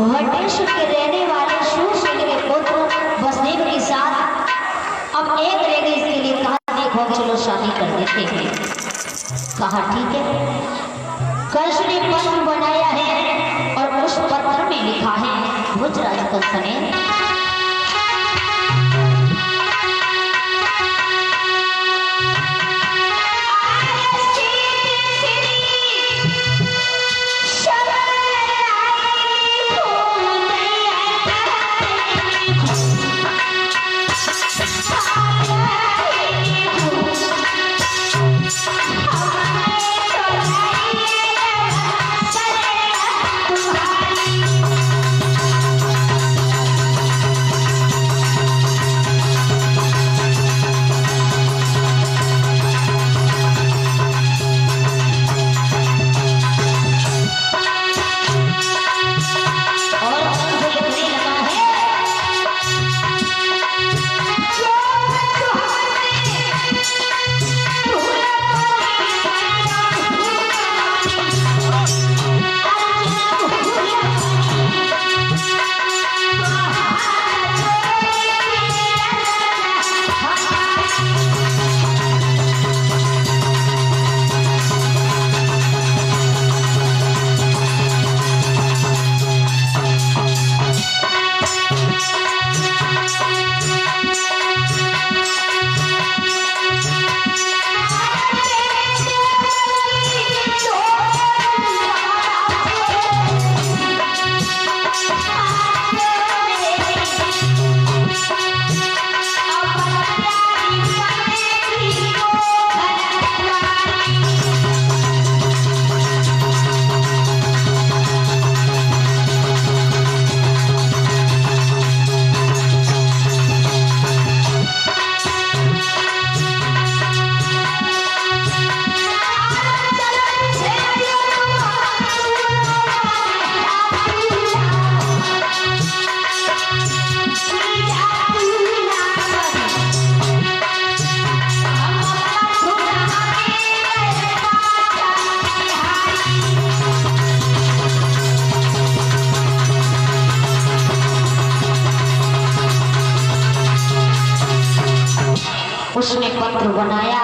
वटेश्वर के रहने वाले शूरसेन के पुत्र वसुदेव के साथ अब एक रह गई। इसके लिए कहा देखो चलो शादी कर देते हैं। कहा ठीक है। कंस ने पत्र बनाया है और उस पत्र में लिखा है भोजराज कंस ने उसने पत्र बनाया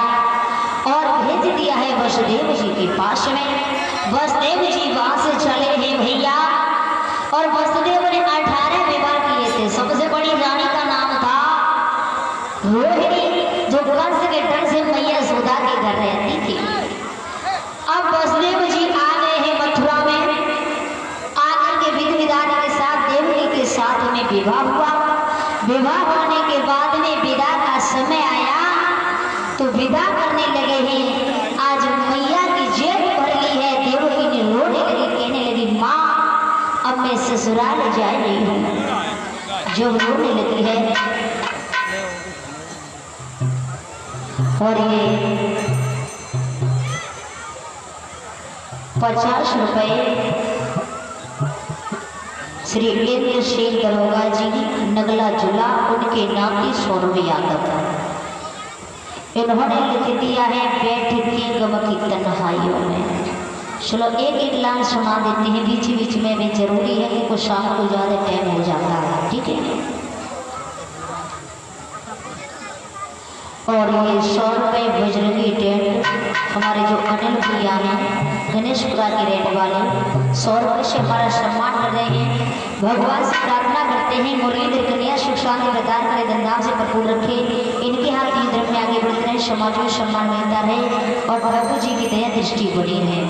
और भेज दिया है वसुदेव जी के पास में। वसुदेव जी वहां से चले हैं भैया, और वसुदेव ने 18 विवाह किए थे। सबसे बड़ी रानी का नाम था रोहिणी, जो कंस के डर से मैया यशोदा के घर रहती थी। अब वसुदेव जी आ गए हैं मथुरा में, आकर के विधि विधान के साथ देवकी के साथ में विवाह हुआ। विवाह होने के बाद में विदा का समय आया तो विदा करने लगे हैं। आज मैया की जेब भर ली है। देवकी ने रोने लगी, कहने लगी माँ अब मैं ससुराल जा रही हूँ। जो रोने लगी है और ये 50 रुपए श्री इंद्र शेख दरोगा जी नगला जुला, उनके नाम की 100 रुपये आता था। इन्होंने लिख दिया है बैठती गम की तन्हाइयों में। चलो एक एक लाइन सुना देते हैं, बीच बीच में भी जरूरी है कि कुछ शाम को ज़्यादा टाइम हो जाता है, ठीक है। और ये 100 रुपये बजरंगी टेंट हमारे जो अनिल भैया हैं गणेशपुरा के रेट वाले 100 रुपये से हमारा सम्मान कर रहे हैं। भगवान से प्रार्थना करते हैं मुरीद कन्या सुख शांति प्रदान करे, धनधाम से भरपूर रखे, इनके हाथ ही धर्म में आगे बढ़ते रहे, समाज में सम्मान मिलता रहे और प्रभु जी की दया दृष्टि बनी रहे।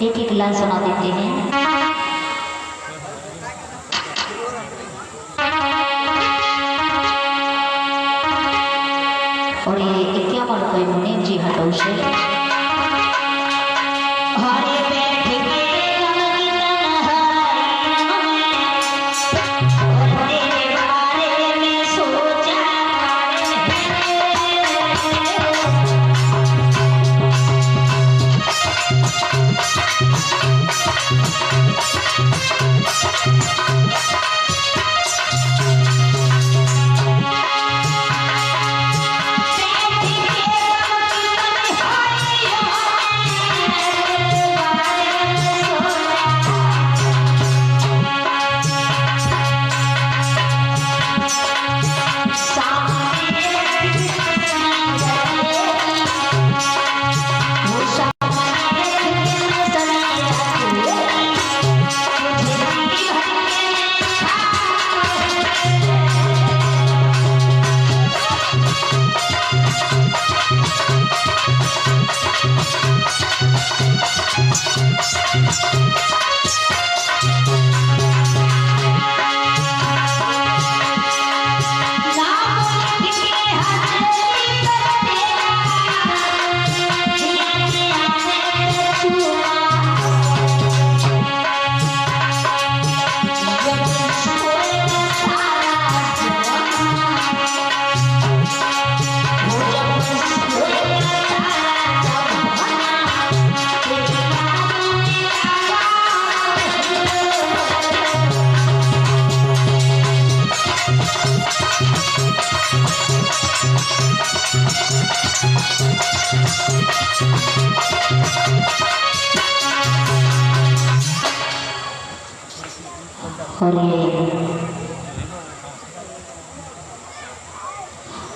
एक एक लाइन सुना देते हैं। और ये 51 रुपये मुनीम जी हटो से हरे बैठ के गम की तन्हाइयों में, और तेरे बारे में सोचा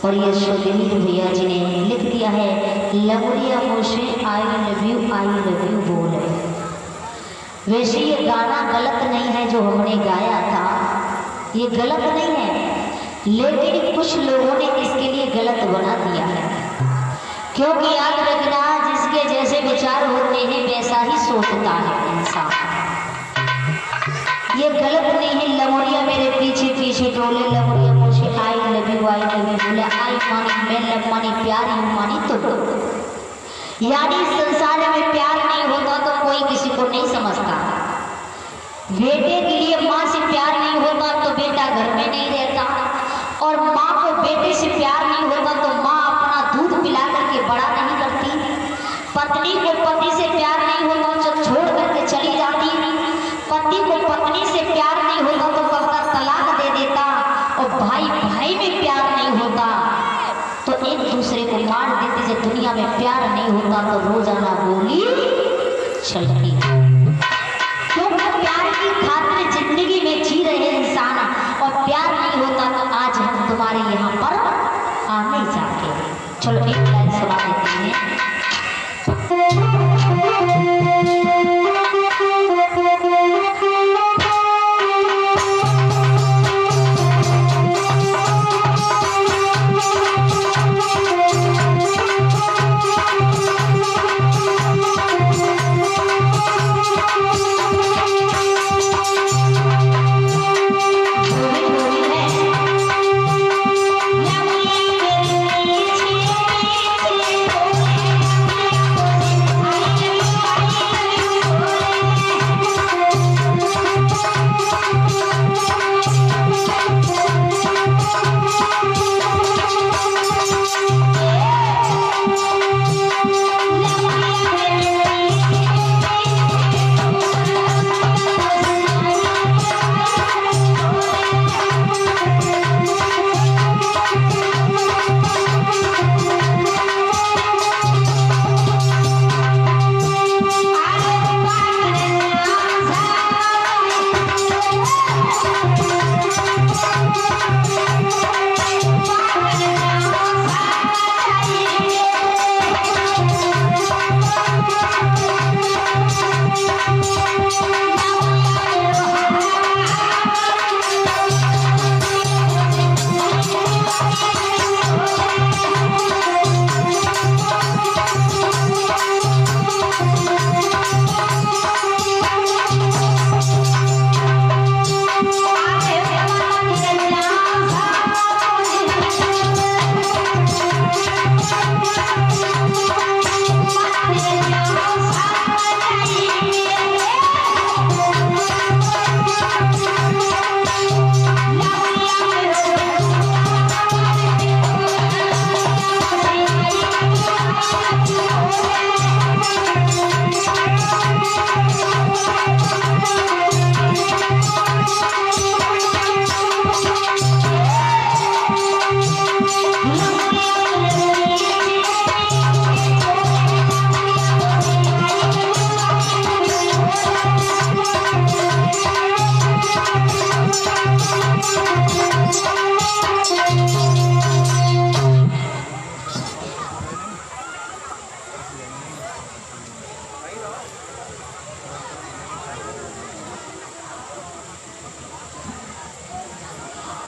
और ये सुधीर भैया जी ने लिख दिया है लवरिया मुझसे आई लव यू बोल। वैसे ये गाना गलत नहीं है जो हमने गाया था, ये गलत नहीं है, लेकिन कुछ लोगों ने इसके लिए गलत बना दिया है। क्योंकि याद रखना जिसके जैसे विचार होते हैं वैसा ही सोचता है इंसान। ये गलत नहीं है। लमोरिया मेरे पीछे पीछे डोले, लमोरिया मुझे आई लव यू बोले। आई मानी मैं लव मानी प्यार यू मानी तो यानी संसार में प्यार नहीं होता तो कोई किसी को नहीं समझता। बेटे के लिए माँ से प्यार नहीं होता तो बेटा घर में नहीं रहता, और माँ को बेटे से प्यार नहीं होता तो माँ अपना दूध पिला करके बड़ा नहीं करती। पत्नी को पति से प्यार नहीं होता तो छोड़ करके चली जाती। पति को पत्नी से प्यार नहीं होता तो कब का तलाक दे देता, और भाई भाई में प्यार नहीं होता तो एक दूसरे को मार देते। जब दुनिया में प्यार नहीं होता तो रोजाना गोली चलती। क्योंकि प्यार की खातिर जिंदगी में जी रहे इंसान, और प्यार नहीं होता तो आज हम तुम्हारे यहाँ पर आने जाते।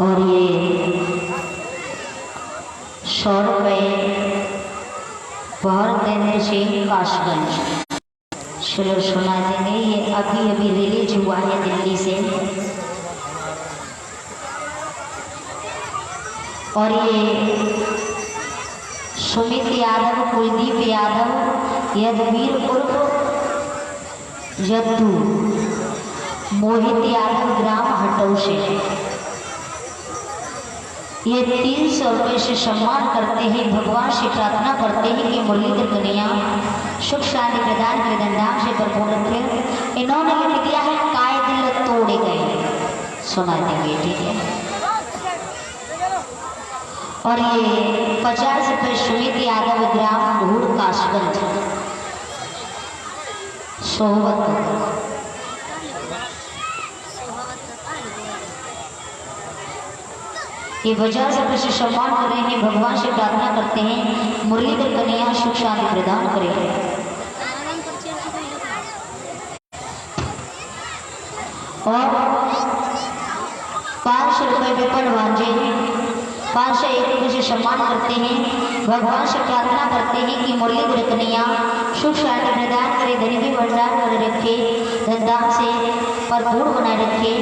और ये 100 रुपये पहर केंद्र से काशगंज। चलो सुना देंगे, ये अभी अभी रिलीज हुआ है दिल्ली से। और ये सुमित यादव, कुलदीप यादव, यदवीर उर्फ यद्दू, मोहित यादव ग्राम हटौ से ये 300 रुपये से सम्मान करते हैं। भगवान से प्रार्थना करते हैं कि मुरलीधर कन्हैया सुख शांति प्रदान के धनधाम से भरपूर रखे। इन्होंने लिख दिया है काय दिल तोड़े गए, सुना देंगे, ठीक है। और ये 50 रुपये सुमित यादव ग्राम ढूढ़ काशगंज सोहबत। ये 50 रुपये से सम्मान कर रहे हैं। भगवान से प्रार्थना करते हैं मुरलीधर कन्हैया सुख शांति प्रदान करें। और 500 रुपये विपन भांजे 501 रुपये से सम्मान करते हैं। भगवान से प्रार्थना करते हैं कि मुरलीधर कन्हैया सुख शांति प्रदान करे, धन की भंडार कर रखे, धनधाम से भरपूर बनाए रखे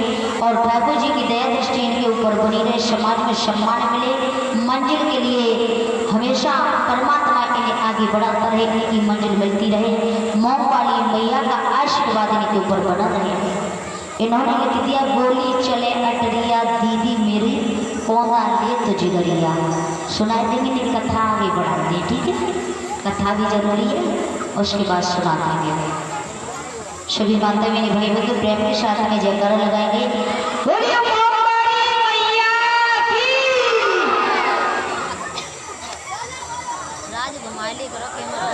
और ठाकुर जी की दया दृष्टि इनके ऊपर बनी रहे, समाज में सम्मान मिले, मंजिल के लिए हमेशा परमात्मा इन्हें आगे बढ़ाता रहे, इनकी मंजिल मिलती रहे, मोम वाली मैया का आशीर्वाद इनके ऊपर बना रहे। इन्होंने लिख दिया गोली चले अटरिया दीदी मेरी पौधा ले तो जिगरिया। सुनाई देंगे नहीं, कथा आगे बढ़ा दें, ठीक है। कथा भी जरूरी है, उसके बाद सुना देंगे। सभी माता बहनी भाई बंधु प्रेम के साथ में जयकारा लगाएंगे। बोलिए मोमबड़ी मैया की। राज घुमाइले करो कैमरा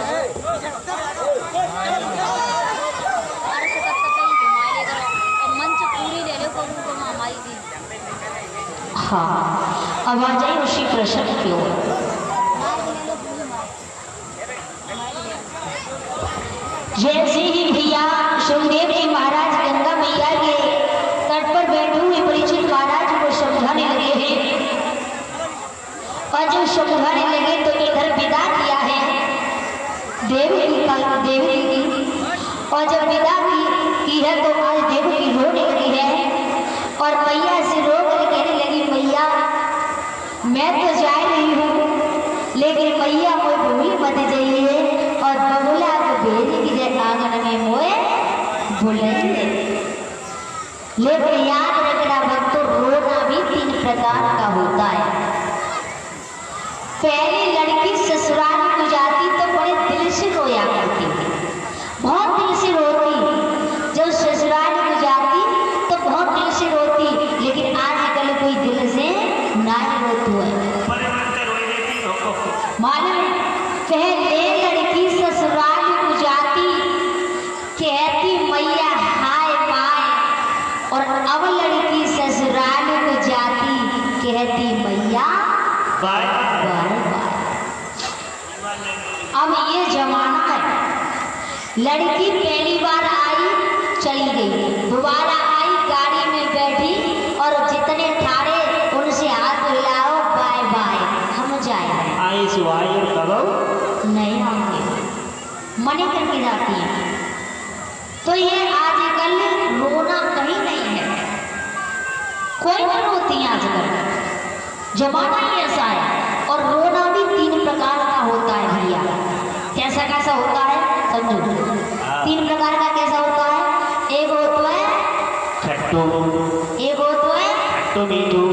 अरे से तब तक ही घुमाइले करो और मंच पूरी ले लो कबू को हमारी दी। हाँ, अब आ जाए उसी प्रश्न की ओर। जैसे ही भैया सुखदेव जी महाराज गंगा मैया के तट पर बैठे हुए परीक्षित महाराज को समझाने लगे हैं, और जब समझाने लगे तो इधर विदा किया है देवी की, और जब विदा की है तो आज देवी की रोने लगी है और मैया से रो कर कहने लगी मैया मैं तो जा रही हूँ, लेकिन मैया कोई भूल मत जाइए और बबुला को भेज की आंगन में मोए बुलाइए। लेकिन याद रखना भक्तों, रोना भी 3 प्रकार का होता है। पहली लड़की ससुराल को जाती तो बड़े दिल से रोया करती थी, बहुत दिल से रोती। जब ससुराल को जाती तो बहुत दिल से रोती, लेकिन आजकल कोई दिल से ना रोती है। मालूम पहले लड़की ससुराल को जाती कहती मैया हाय बाय, और अब लड़की ससुराल को जाती कहती मैया बाय बाय। अब ये जमाना है, लड़की पहली बार आई चली गई, दोबारा आई गाड़ी में बैठी और जितने ठाड़े उनसे हाथ मिलाओ बाय बाय हम जाए। आए सिवाय और करो नहीं आएंगे, मने करके जाती है। तो ये आजकल रोना कहीं नहीं है, कोई नहीं रोती है आजकल, जमाना ही ऐसा है। और रोना भी 3 प्रकार का होता है भैया। कैसा कैसा होता है समझो, 3 प्रकार का कैसा होता है। एक होता है खट्टू, एक होता है खट्टू मीठू,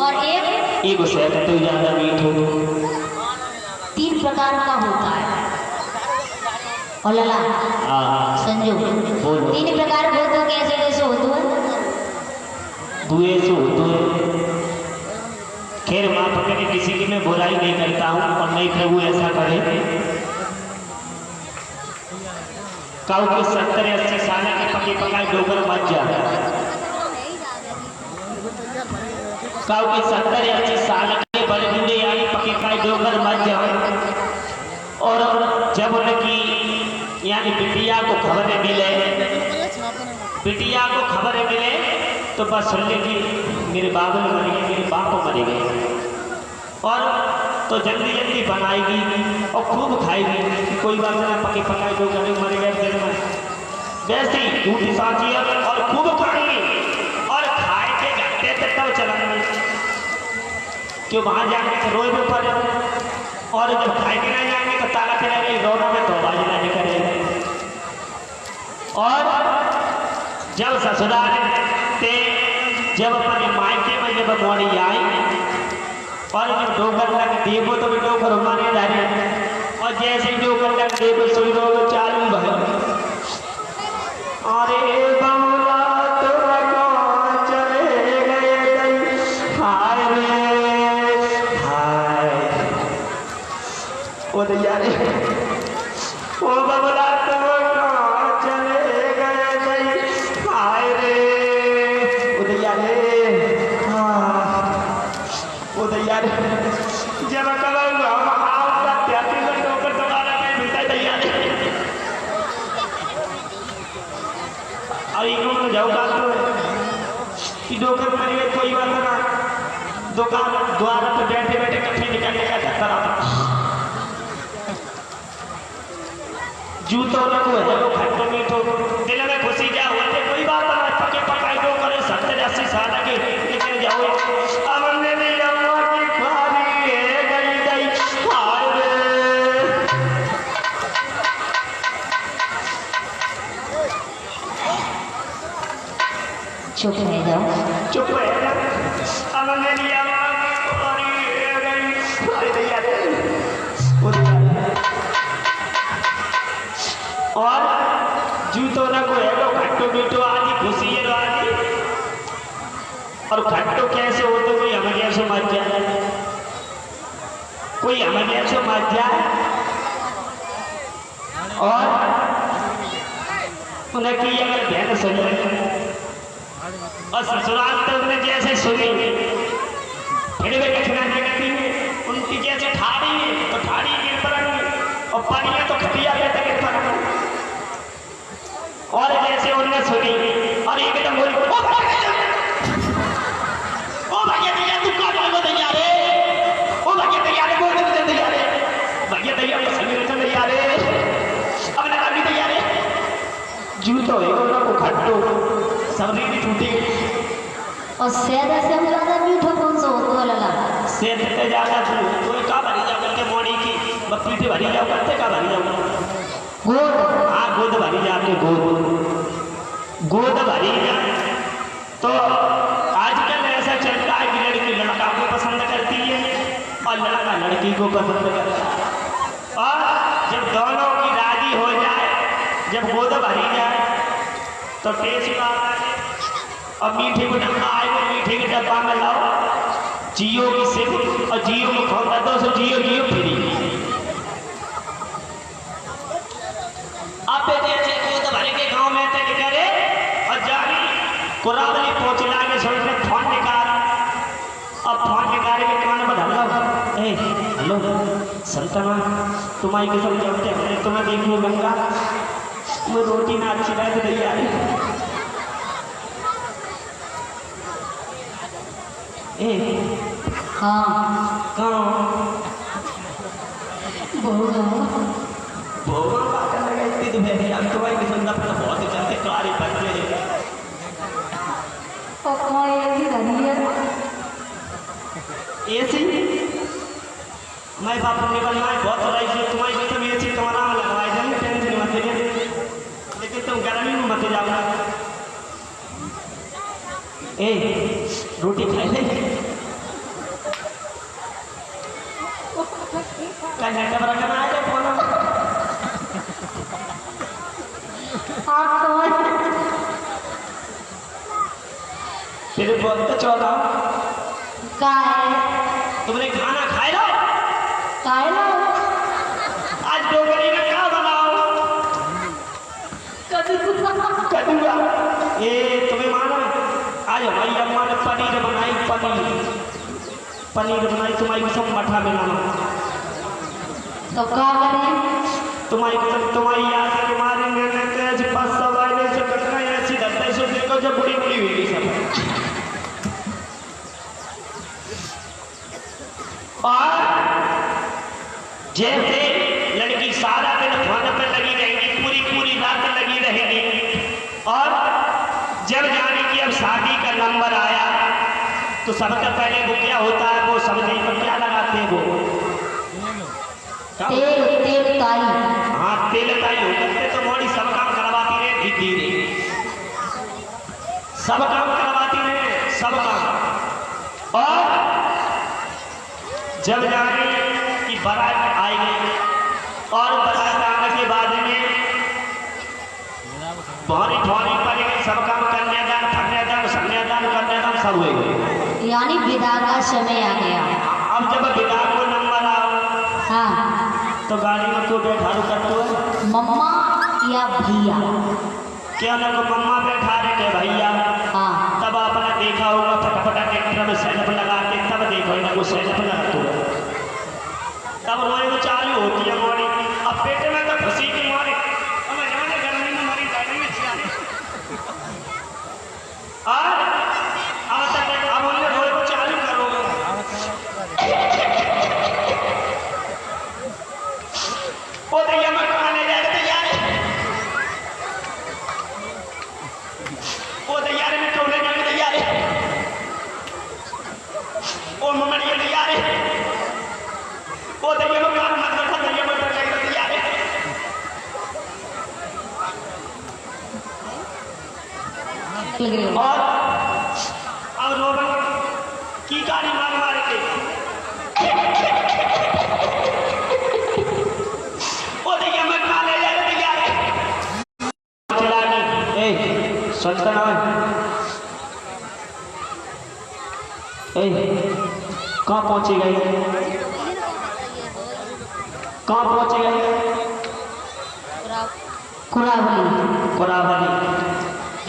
और एक से खट्टू ज्यादा मीठू। 3 प्रकार का होता है। और लला संजू 3 प्रकार के होते कैसे कैसे होते हैं? दुए से होते हैं। खैर माँ पकड़े किसी की मैं बुराई नहीं करता हूँ और नहीं प्रभु ऐसा करे। काऊ के 70-80 साल के पके पकाए डोगर मत जा। काऊ के 70-80 साल के बड़े बूढ़े यानी पके पकाए डोगर मत जाओ। और जब उनकी यानी बिटिया को खबर मिले तो बस सुन ले कि मेरे बाबू ने मर गए, मेरे तो जल्दी जल्दी बनाएगी और खूब खाएगी। कोई बात ना, पके पकाए दो गले मरे गए जन्म वैसे ही झूठी साची और खूब खाएंगे और खाए के घंटे तक तब चलाएंगे क्यों वहां जाके तो रोए भी पड़े और जब खाए के नहीं जाएंगे तो ताला चलेंगे दोनों में तो आवाज नहीं करेंगे। और जब ससुराल से जब अपने मायके में जब मोड़ी आई और जब डोकर लग देवो तो भी डोकर माने डाले और जैसे डोकर लग देवो सुई रोग चालू भय। अरे बमला तो चले गए हाय रे हाय ओ दैया रे ओ बमला तो चले गए हाय रे ओ दैया रे ओ दैया रे जब कब हम आपका त्यागी में डोकर दोबारा नहीं मिलता दैया रे और इनको में जाओ बात तो कि डोकर मरिए कोई बात ना दुकान द्वारा पे बैठे बैठे कट्ठे निकालने का धक्का आता जूतों रखो है जब खट्टो मीठो दिल में खुशी क्या होते कोई बात ना पके पकाई दो करे 70-80 साल के लेकिन जाओ अब मेरी अम्मा की खाली है गई गई हाय रे चुप रह जाओ, चुप है अब मेरी अम्मा की खाली है गई हाय दैया रे और जूतो ना को है तो खट्टो मीठो आदि खुशी है आदि और खट्टो कैसे हो तो कोई हमें कैसे मर जाए कोई हमें कैसे मर जाए और उन्हें की अगर बहन सुन और ससुराल तो उन्हें जैसे सुनी फिर वे कठिना करती है उनकी जैसे ठाड़ी है तो ठाड़ी गिर पड़ेंगे और पानी है तो खटिया लेते गिर पड़ेंगे और जैसे उन्हें सुनी और एकदम बोली ओ भैया भैया तू कौन बोल दैया रे ओ भैया दैया रे बोल दे दैया रे भैया दैया रे समीर चल दैया रे अब ना भी दैया रे जूतो एगो ना को खट्टो सबरी भी टूटी और सेहत से ज्यादा मीठो कौन सा होता लगा सेहत पे ज्यादा तू का भरी जाओ करके मोड़ी की पीठ भरी जाओ करते का भरी जाओ गोद हाँ गोद भरी जाके गोद भरी जा तो आजकल ऐसा चलता है कि लड़की लड़का को पसंद करती है और लड़का लड़की को पसंद करता है और जब दोनों की राजी हो जाए जब गोद भरी जाए तो टेस्ट आता है और मीठे को डब्बा आए तो मीठे के डब्बा में लाओ जियो की सिम और जियो को खोलता दो सो जियो जियो फ्री आप जैसे गोद भरे के गांव में ते करे और जानी कुरावली पहुंचला के सोच में फोन निकाल अब फोन निकाल के कान पर हेलो ए हेलो संतना तुम्हारी कसम जमते हैं तुम्हें देखूं गंगा मैं रोटी ना अच्छी रह तो नहीं आ रही ए हाँ कहाँ बोलो भोगा पाकर लगा इतनी तो मेरी अब तुम्हारी कसम ना पर बहुत चलते कारी बच्चे और कोई भी घड़ी है ऐसी मैं बाप निकलना है बहुत लड़ाई से तुम्हारी कसम ऐसी तुम्हारा नाम लगवाई जाए टेंशन मत ले लेकिन तुम गर्मी में मत जाओ ए रोटी खाई ले क्या घंटा बड़ा करना है फोन फिर बोलते चौथा तुमने खाना खाए लो आज डोगरी में क्या बनाओ कदुआ ये तुम्हें माना आज हमारी अम्मा ने पनीर बनाई तुम्हारी कसम मठा बनाना तो क्या करें तुम्हारी कसम तुम्हारी याद के मारे मैंने तेज 500 वाले से कटना ऐसी धरती से देखो जब बुरी बुरी हुई सब और जैसे लड़की सारा दिन फोन पे लगी रहेगी, पूरी पूरी रात लगी रहेगी, और जब जाने की अब शादी का नंबर आया तो सबसे पहले वो क्या होता है, वो सब्जी पर क्या लगाते हैं, वो तेल तेल ताई। हाँ तेल ताई हो करते तो मोड़ी सब काम करवाती रहे, धीरे सब काम करवाती रहे, सब काम। और जब जाने की बारात आएगी और बारात आने के बाद में भौरी भौरी पड़ेगी, सब काम कन्यादान कन्यादान सन्यादान कन्यादान सब हुए, यानी विदा का समय आ गया। अब जब विदा को नंबर आओ, हाँ, तो गाड़ी में क्यों बैठारू करते हो, मम्मा या भैया? क्या ना को मम्मा बैठा रहे थे भैया, हाँ, तब आपने देखा होगा फटाफटा ट्रैक्टर में सेल्फ लगा के, तब देखो ना वो सेल्फ लगाते हो, तब रोए वो चालू होती है मोड़ी। अब पेटे में तो खुशी की मोड़ी, अब जाने गर्मी में मरी गाड़ी में चियारे, और अब तक अब उन्हें रोए वो चालू करो, ओ दैया मैं खाने जा रहे थे यार, ओ दैया रे मैं टोले जाने थे यार, ओ मम्मी ये यार, ओ दैया मैं काम मत कर, दैया मैं टोले जाने थे यार। चल गए। और अब रोबन की गाड़ी मार मार के, ओ दैया मैं खाने जा रहे थे यार, चलानी ए सुनता ना ए कहाँ पहुंची गई, कहाँ पहुंची गई, कुरावली। कुरावली।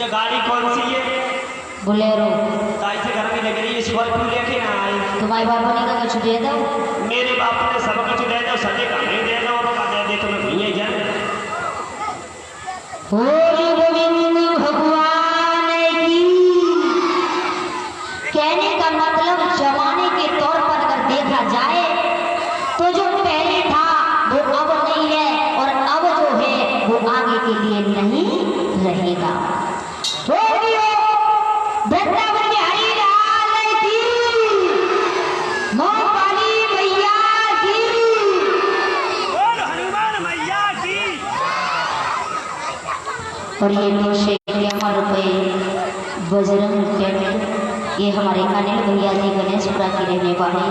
ये गाड़ी कौन सी है, बोलेरो। ताई से घर में लग रही है, स्कॉर्पियो लेके ना आई, तुम्हारे बाबा ने कहा कुछ दे दो। मेरे बाप ने सब कुछ दे दो, सजे का नहीं दे दो, और दे दे तो मैं भैया जाए। बोल गोविंद भगवान की। कहने का मतलब जमाने के तौर पर अगर देखा जाए तो जो पहले था वो अब नहीं है, और अब जो है वो आगे के लिए नहीं रहेगा। वृंदावन में हरि लाल की, मोहकाली मैया की, बोल हनुमान मैया की। और ये 251 रुपये बजरंग कैंट, ये हमारे अनिल भैया जी गणेशपुरा के रहने वाले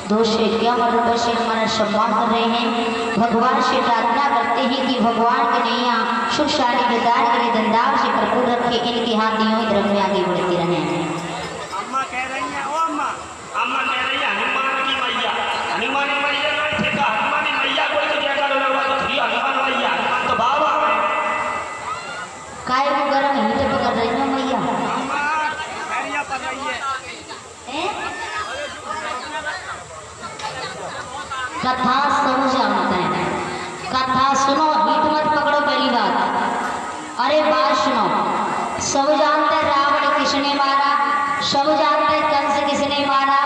251 रुपये से हमारा सम्मान कर रहे हैं। भगवान से प्रार्थना करते हैं कि भगवान के नैया सुख शांति बेदार करे, धंधाव से भरपूर रखे, इनके हाथ दियों ही धर्म में आगे बढ़ते रहें। अम्मा कह रही है, ओ अम्मा, अम्मा कह रही है हनुमान की मैया, हनुमान मैया नहीं ठेका, हनुमान मैया कोई तो जगह लगा तो थी, हनुमान मैया, हनुमान तो बाबा है। काय को गर्म हीट पकड़ रही है मैया, अम्मा खैरिया पड़ रही है। कथा समझ जानते हैं, कथा सुनो, हीट मत पकड़ो पहली बात। अरे बात सुनो, सब जानते रावण किसने मारा, सब जानते कंस किसने मारा,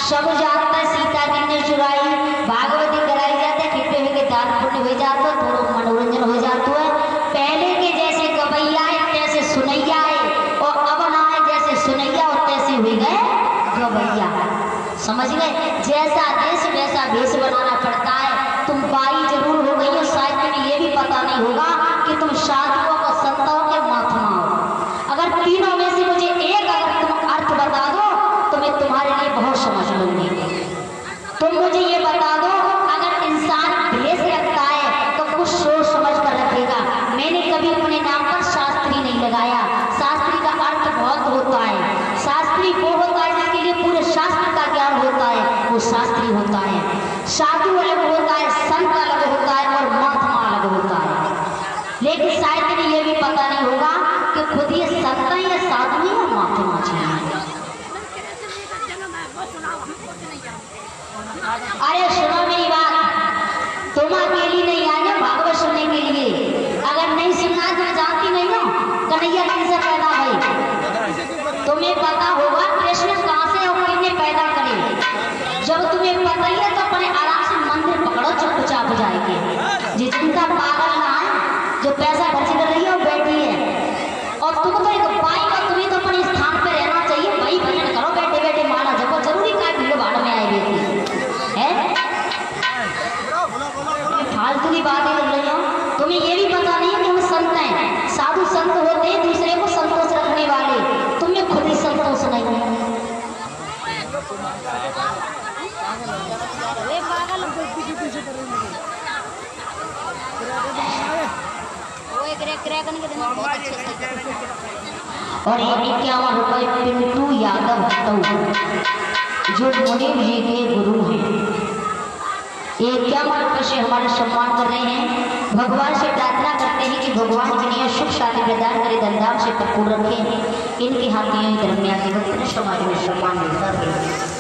सब जानते सीता किसने चुराई, भागवती कराई जाते, खिट्टे हुए के दान पुण्य हो जाते, थोड़ा मनोरंजन हो जाता है। पहले के जैसे गवैया है तैसे सुनैया है, और अब ना है जैसे सुनैया और तैसे हुए गए गवैया। समझ गए? जैसा देश वैसा भेष बनाना पड़ता है। तुम बाई जरूर हो गई हो, शायद तुम्हें ये भी पता नहीं होगा कि तुम साधुओं को संतों के महात्मा हो। अगर तीनों में से मुझे एक अगर तुम अर्थ बता दो तो मैं तुम्हारे लिए बहुत समझ लूंगी। तुम मुझे ये बता दो, अगर इंसान भेष रखता है तो कुछ सोच समझ कर रखेगा। मैंने कभी अपने नाम पर शास्त्री नहीं लगाया। शास्त्री का अर्थ बहुत होता है। शास्त्री वो होता है जिसके लिए पूरे शास्त्र का ज्ञान होता है, वो शास्त्री होता है। साधु अलग होता है, संत अलग होता है, और महात्मा अलग होता है। लेकिन शायद तुम्हें ये भी पता नहीं होगा कि खुद ये संत है या साधु है या महात्मा चाहिए। अरे सुनो मेरी बात, तुम अकेली नहीं आई हो भागवत सुनने के लिए। अगर नहीं सुनना तो जानती नहीं हो कन्हैया कैसे पैदा हुई। तुम्हें पता होगा कृष्ण कहाँ से और किसने पैदा करे। जब तुम्हें पता ही है तो अपने आराम से मंदिर पकड़ो, चुप क्रैकन के दिन बहुत अच्छे से और ये 51 रुपए पिंटू यादव जो मुनीम जी के गुरु हैं, ये 51 रुपए से हमारा सम्मान कर रहे हैं। भगवान से प्रार्थना करते हैं कि भगवान दुनिया सुख शांति प्रदान करे, धनधाम से भरपूर रखें। इनके हाथ में दरमियान समाज में सम्मान मिलता है।